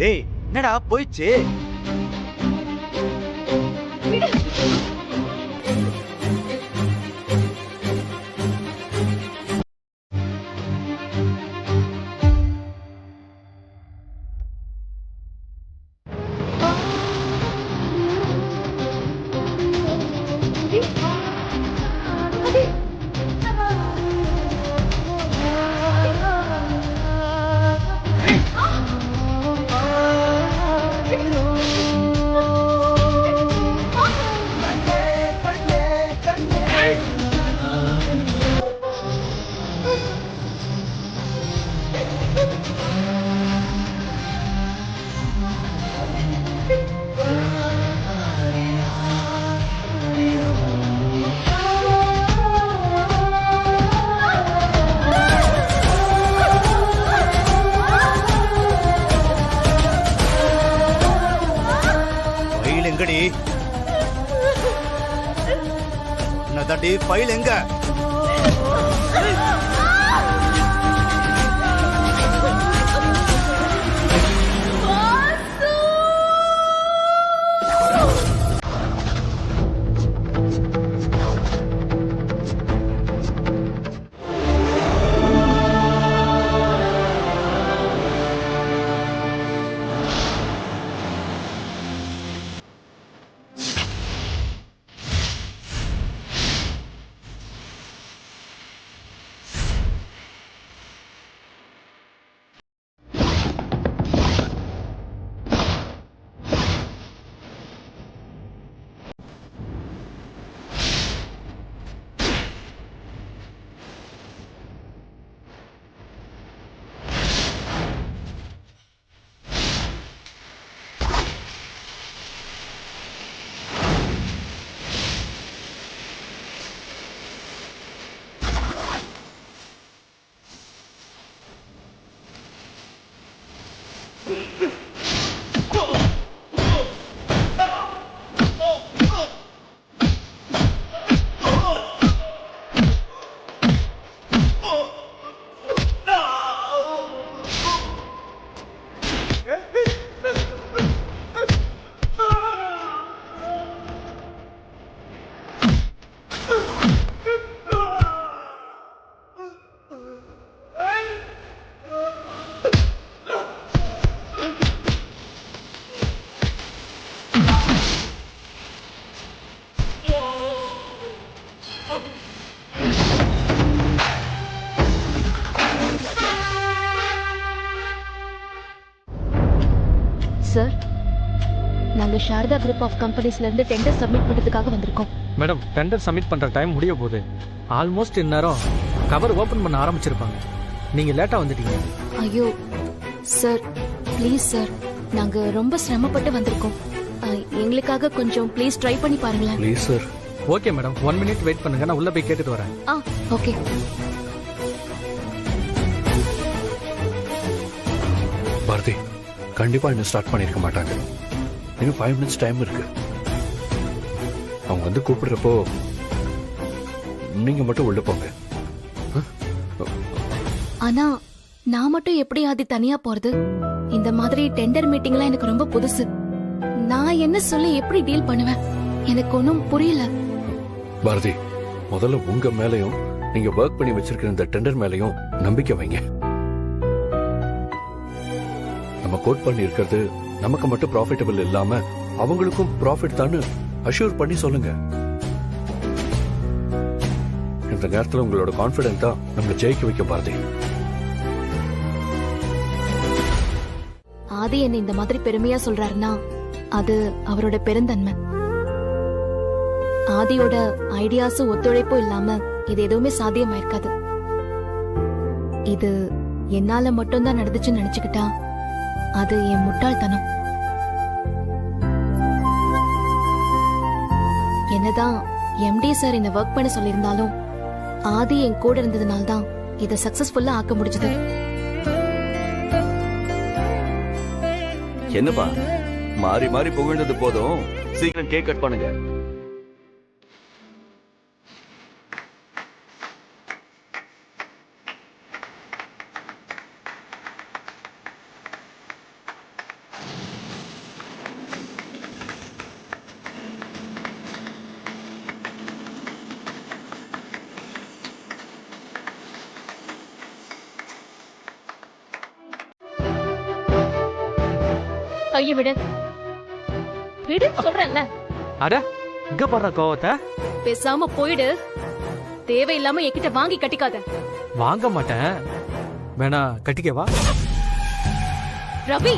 S20: டேய், என்னடா போயிடுச்சு? எங்கடி? என்னதாண்டி ஃபைல் எங்க?
S3: நாங்க சாரதா குரூப் ஆஃப் கம்பெனிஸ்ல இருந்து டெண்டர் சப்மிட் பண்றதுக்காக வந்திருக்கோம்.
S2: மேடம் டெண்டர் சப்மிட் பண்ற டைம் முடிய போகுது. ஆல்மோஸ்ட் இந்நேரம் கவர் ஓபன் பண்ண ஆரம்பிச்சிருப்பாங்க. நீங்க லேட்டா வந்துட்டீங்க.
S3: ஐயோ சார், ப்ளீஸ் சார், நாங்க ரொம்ப சிரமப்பட்டு வந்திருக்கோம். எங்களுக்காக கொஞ்சம் ப்ளீஸ் ட்ரை பண்ணி பாருங்களேன்.
S2: Please sir. Okay madam, 1 minute wait பண்ணுங்க, நான் உள்ள போய் கேட்டுட்டு வரேன்.
S3: ஓகே.
S2: பாரதி கண்டிப்பா இன்னும் ஸ்டார்ட் பண்ணிருக்க மாட்டாங்க. இன்னும் 5 மினிட்ஸ் டைம் இருக்கு. அவங்க வந்து கூப்பிடுறப்போ நீங்க மட்டும் உள்ள போங்க.
S3: ஆனா நான் மட்டும் எப்படி ஆதி தனியா போறது? இந்த மாதிரி டெண்டர் மீட்டிங்லாம் எனக்கு ரொம்ப புதுசு. நான் என்ன சொல்லி எப்படி டீல் பண்ணுவேன்? எனக்கு ஒன்றும் புரியல.
S2: பாரதி, முதல்ல உங்க மேலையும் நீங்க ஒர்க் பண்ணி வச்சிருக்கிற இந்த டெண்டர் மேலையும் நம்பிக்கை வைங்க. நம்ம கோட் பண்ணி இருக்கிறது நமக்கு மட்டும் ப்ராஃபிட்டபிள் இல்லாம அவங்களுக்கும் ப்ராஃபிட் தான் அஷ்யூர் பண்ணி சொல்லுங்க. இந்த நேரத்தில் உங்களோட கான்பிடன்ஸ் தான் நம்மளை ஜெயிக்க வைக்க பாரதி.
S3: ஆதி என்ன இந்த மாதிரி பெருமையா சொல்றாருன்னா அது அவரோட பெருந்தன்மை. ஆதியோட ஐடியாஸும் ஒத்துழைப்பும் இல்லாம இது எதுவுமே சாத்தியமாயிருக்காது. இது என்னால மட்டும்தான் நடந்துச்சுன்னு நினைச்சுக்கிட்டா அது என் முட்டாள்தனம். என்னதான் எம்டி சார் இந்த ஒர்க் பண்ண சொல்லியிருந்தாலும் ஆதி என் கூட இருந்ததுனால்தான் இதை சக்சஸ்ஃபுல்லா ஆக்க முடிஞ்சது.
S17: என்னப்பா மாறி மாறி புகழ்ந்தது போதும், சீக்கிரம் கேக் கட் பண்ணுங்க.
S3: கையை விடு, விடு சொல்றேன்ல.
S2: அட இங்க பண்ற கோவத்தை
S3: பேசாம போயிடு. தேவையில்லாம என்கிட்ட வாங்கி கட்டிக்காத.
S2: வாங்க மாட்டேன். வேணா கட்டிக்கவா?
S3: ரவி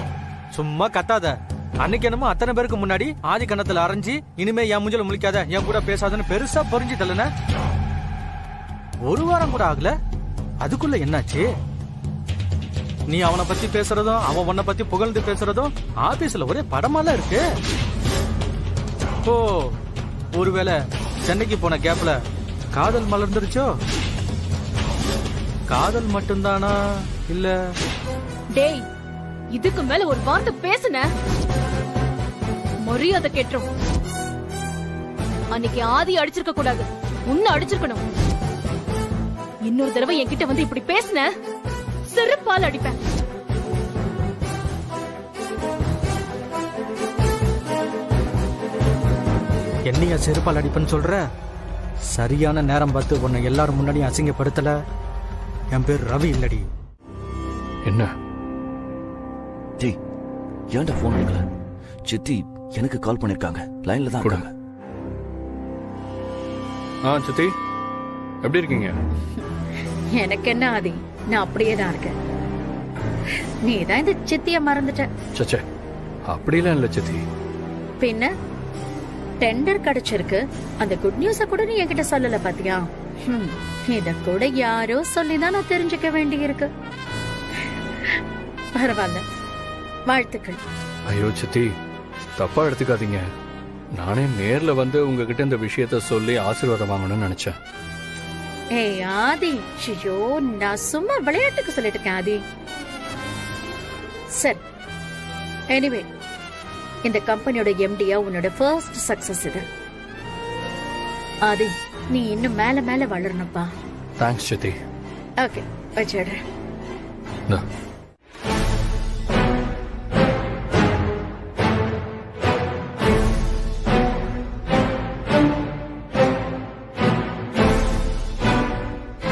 S7: சும்மா கத்தாத. அன்னைக்கு என்னமோ அத்தனை பேருக்கு முன்னாடி ஆதி கண்ணத்துல அரைஞ்சி இனிமே என் மூஞ்சல முழிக்காத, என் கூட பேசாதன்னு பெருசா பொறிஞ்சு தள்ளுன. ஒரு வாரம் கூட ஆகல, அதுக்குள்ள என்னாச்சு? நீ அவனை பத்தி பேசுறதும் அவன் உன்னை பத்தி புகழ்ந்து பேசுறதும் ஆபீஸ்ல ஒரே படமால இருக்கு. ஓ, ஒருவேளை சென்னைக்கு போன கேப்ல காதல் மலர்ந்துருச்சோ? காதல் மட்டும்தானா இல்ல?
S3: டேய், இதுக்கு மேல ஒரு வார்த்தை பேசுன மரியாதை கேட்டுரும். அன்னைக்கு ஆதி அடிச்சிருக்க கூடாது, உன்னை அடிச்சிருக்கணும். இன்னொரு தடவை என்கிட்ட வந்து இப்படி பேசுன செருப்பால் அடிப்பேன்.
S7: என்னையா செருப்பால் அடிப்பேன்னு சொல்ற? சரியான நேரம் பார்த்து உன்னை எல்லாரும் முன்னாடியும் அசிங்கப்படுத்தல. என் பேர் ரவி இல்லடி.
S2: என்ன
S17: டேய், ஏன்டா போன் எடுக்கல? சித்தி எனக்கு கால் பண்ணிருக்காங்க, லைன்ல தான் இருக்காங்க.
S2: சித்தி எப்படி இருக்கீங்க?
S5: எனக்கு என்ன ஆதி, நான் அப்படியே தான் இருக்கேன். நீ தான் இந்த சித்திய மறந்துட்ட.
S2: சச்சே, அப்படிலாம் இல்ல சித்தி.
S5: பின்ன டெண்டர் கிடைச்சிருக்கு, அந்த குட் நியூஸ கூட நீ என்கிட்ட சொல்லல பாத்தியா? இத கூட யாரோ சொல்லிதான் நான் தெரிஞ்சுக்க வேண்டி இருக்கு. பரவாயில்ல, வாழ்த்துக்கள்.
S2: ஐயோ சித்தி, தப்பா எடுத்துக்காதீங்க. நானே நேர்ல வந்து உங்ககிட்ட இந்த விஷயத்த சொல்லி ஆசீர்வாதம் வாங்கணும்னு நினைச்சேன்.
S5: ஏய் ஆதி, ஐயோ நான் சும்மா விளையாட்டுக்கு சொல்லிட்டு இருக்கேன் ஆதி. சரி, எனிவே இந்த கம்பெனியோட எம்டியா உன்னோட ஃபர்ஸ்ட் சக்சஸ் இது. ஆதி, நீ இன்னும் மேல மேல வளரணும்ப்பா.
S2: தேங்க்ஸ் சித்தி.
S5: ஓகே, வச்சிடுறேன்.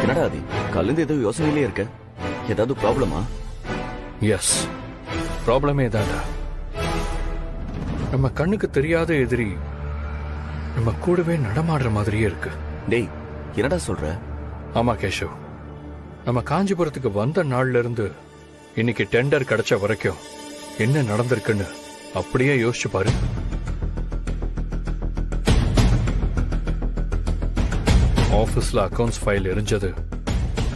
S17: என்னடா அது, கலந்து ஏதோ யோசனையிலே இருக்க? ஏதாவது ப்ராப்ளமா?
S2: எஸ், ப்ராப்ளமே தான்டா. நம்ம கண்ணுக்கு தெரியாத எதிரி நம்ம கூடவே நடமாடுற மாதிரியே இருக்கு.
S17: டேய், என்னடா சொல்ற?
S2: ஆமா கேஷவ், நம்ம காஞ்சிபுரத்துக்கு வந்த நாள்ல இருந்து இன்னைக்கு டெண்டர் கிடைச்ச வரைக்கும் என்ன நடந்திருக்குன்னு அப்படியே யோசிச்சு பாரு. ஆபீஸ்ல அக்கவுண்ட்ஸ் ஃபைல் எரிஞ்சது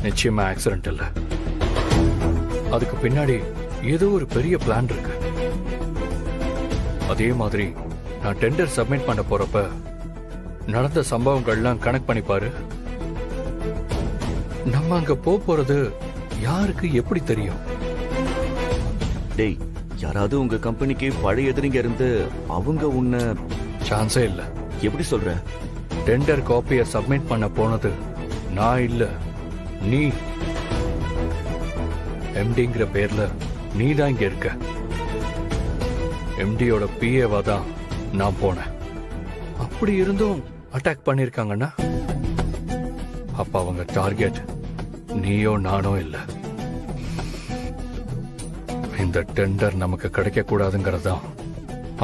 S2: நிச்சயமா ஆக்சிடென்ட் இல்ல. அதுக்கு பின்னாடி ஏதோ ஒரு பெரிய பிளான் இருக்கு. அதே மாதிரி நான் டெண்டர் சப்மிட் பண்ண போறப்ப நடந்த சம்பவங்கள்லாம் கனெக்ட் பண்ணி பாரு. நம்ம அங்க போறது யாருக்கு எப்படி தெரியும்?
S17: டேய், யாராவது உங்க கம்பெனிக்கு பழைய எதிரிங்க இருந்து அவங்க உன்னை...
S2: சான்ஸே இல்ல.
S17: எப்படி சொல்ற?
S2: டெண்டர் காப்பியை சப்மிட் பண்ண போனது நான் இல்ல, நீ. எம்டிங்கிற பேர்ல நீ தான் இங்க இருக்க. எம்டியோட பிஏவா தான் நான் போனேன். அப்படி இருந்தும் அட்டாக் பண்ணிருக்காங்கன்னா அப்ப அவங்க டார்கெட் நீயோ நானோ இல்ல. இந்த டெண்டர் நமக்கு கிடைக்க கூடாதுங்கிறதா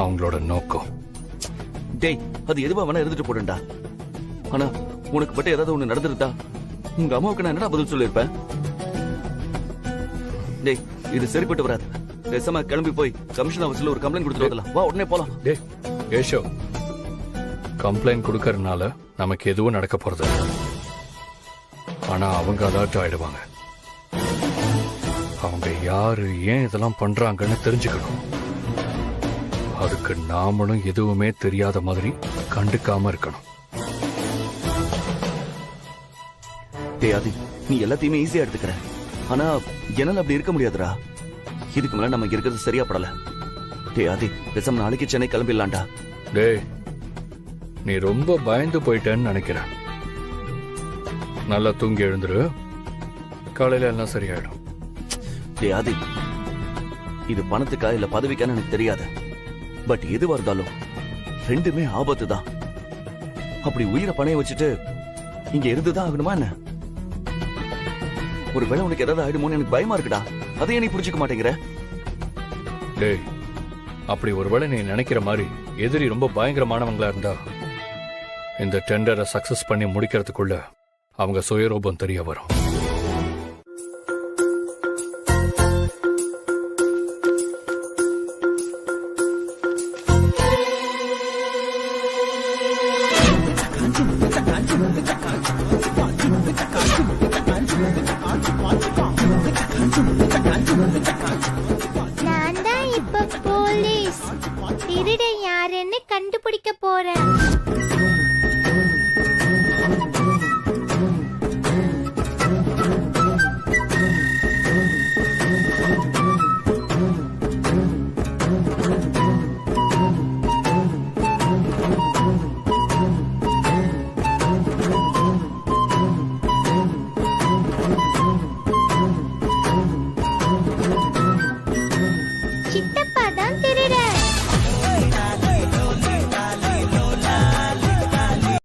S2: அவங்களோட நோக்கம்.
S17: டேய், அது எதுவா வேணா இருந்துட்டு போடுண்டா. ஆனா உனக்கு பட்ட ஏதாவது ஒண்ணு நடந்துருந்தா உங்க அம்மாவுக்கு நான் என்னடா பதில் சொல்லிருப்பேன்? டேய், இது சரிப்பட்டு வராது. பேசாம கிளம்பி போய் கமிஷன் ஆபீஸ்ல ஒரு கம்ப்ளைண்ட் கொடுத்துட்டு வரலாம். வா, உடனே போலாம்.
S2: டேய் ஏஷோ, கம்ப்ளைண்ட் கொடுக்கறதுனால நமக்கு எதுவும் நடக்க போறது இல்ல. ஆனா அவங்க அலர்ட் ஆயிடுவாங்க. அவங்க யாரு, ஏன் இதெல்லாம் பண்றாங்கன்னு தெரிஞ்சுக்கணும். அதுக்கு நாமளும் எதுவுமே தெரியாத மாதிரி கண்டுக்காம இருக்கணும்.
S17: டேய் ஆதி, நீ எல்லாத்தையுமே ஈஸியா எடுத்துக்கிற. ஆனா என்னால அப்படி இருக்க முடியாதுடா. இதுக்கு மேல நம்ம இருக்கிறது சரியா படல. டேய் ஆதி, பேசாம நாளைக்கு சென்னை கிளம்பிடலாம்டா.
S2: டேய், நீ ரொம்ப பயந்து போயிட்டேன்னு நினைக்கிறேன். நல்லா தூங்கி எழுந்துரு, காலையில எல்லாம் சரியாயிடும்.
S17: டேய் ஆதி, இது பணத்துக்கா இல்ல பதவிக்கான்னு எனக்கு தெரியாது. பட் எதுவா இருந்தாலும் ரெண்டுமே ஆபத்து தான். அப்படி உயிரை பணைய வச்சுட்டு இங்க இருந்துதான் ஆகணுமா என்ன? ஒருவேளை உனக்கு ஏதாவது ஆயிடுமோன்னு எனக்கு பயமா இருக்குடா. அதையே நீ புரிஞ்சுக்க மாட்டேங்கிற.
S2: டேய், அப்படி ஒருவேளை நீ நினைக்கிற மாதிரி எதிரி ரொம்ப பயங்கரமானவங்களா இருந்தா இந்த டெண்டரை சக்சஸ் பண்ணி முடிக்கிறதுக்குள்ள அவங்க சுயரூபம் தெரிய வரும்.
S16: நான் தான் இப்ப போலீஸ். திருடன் யாருன்னு கண்டுபிடிக்க போறேன்.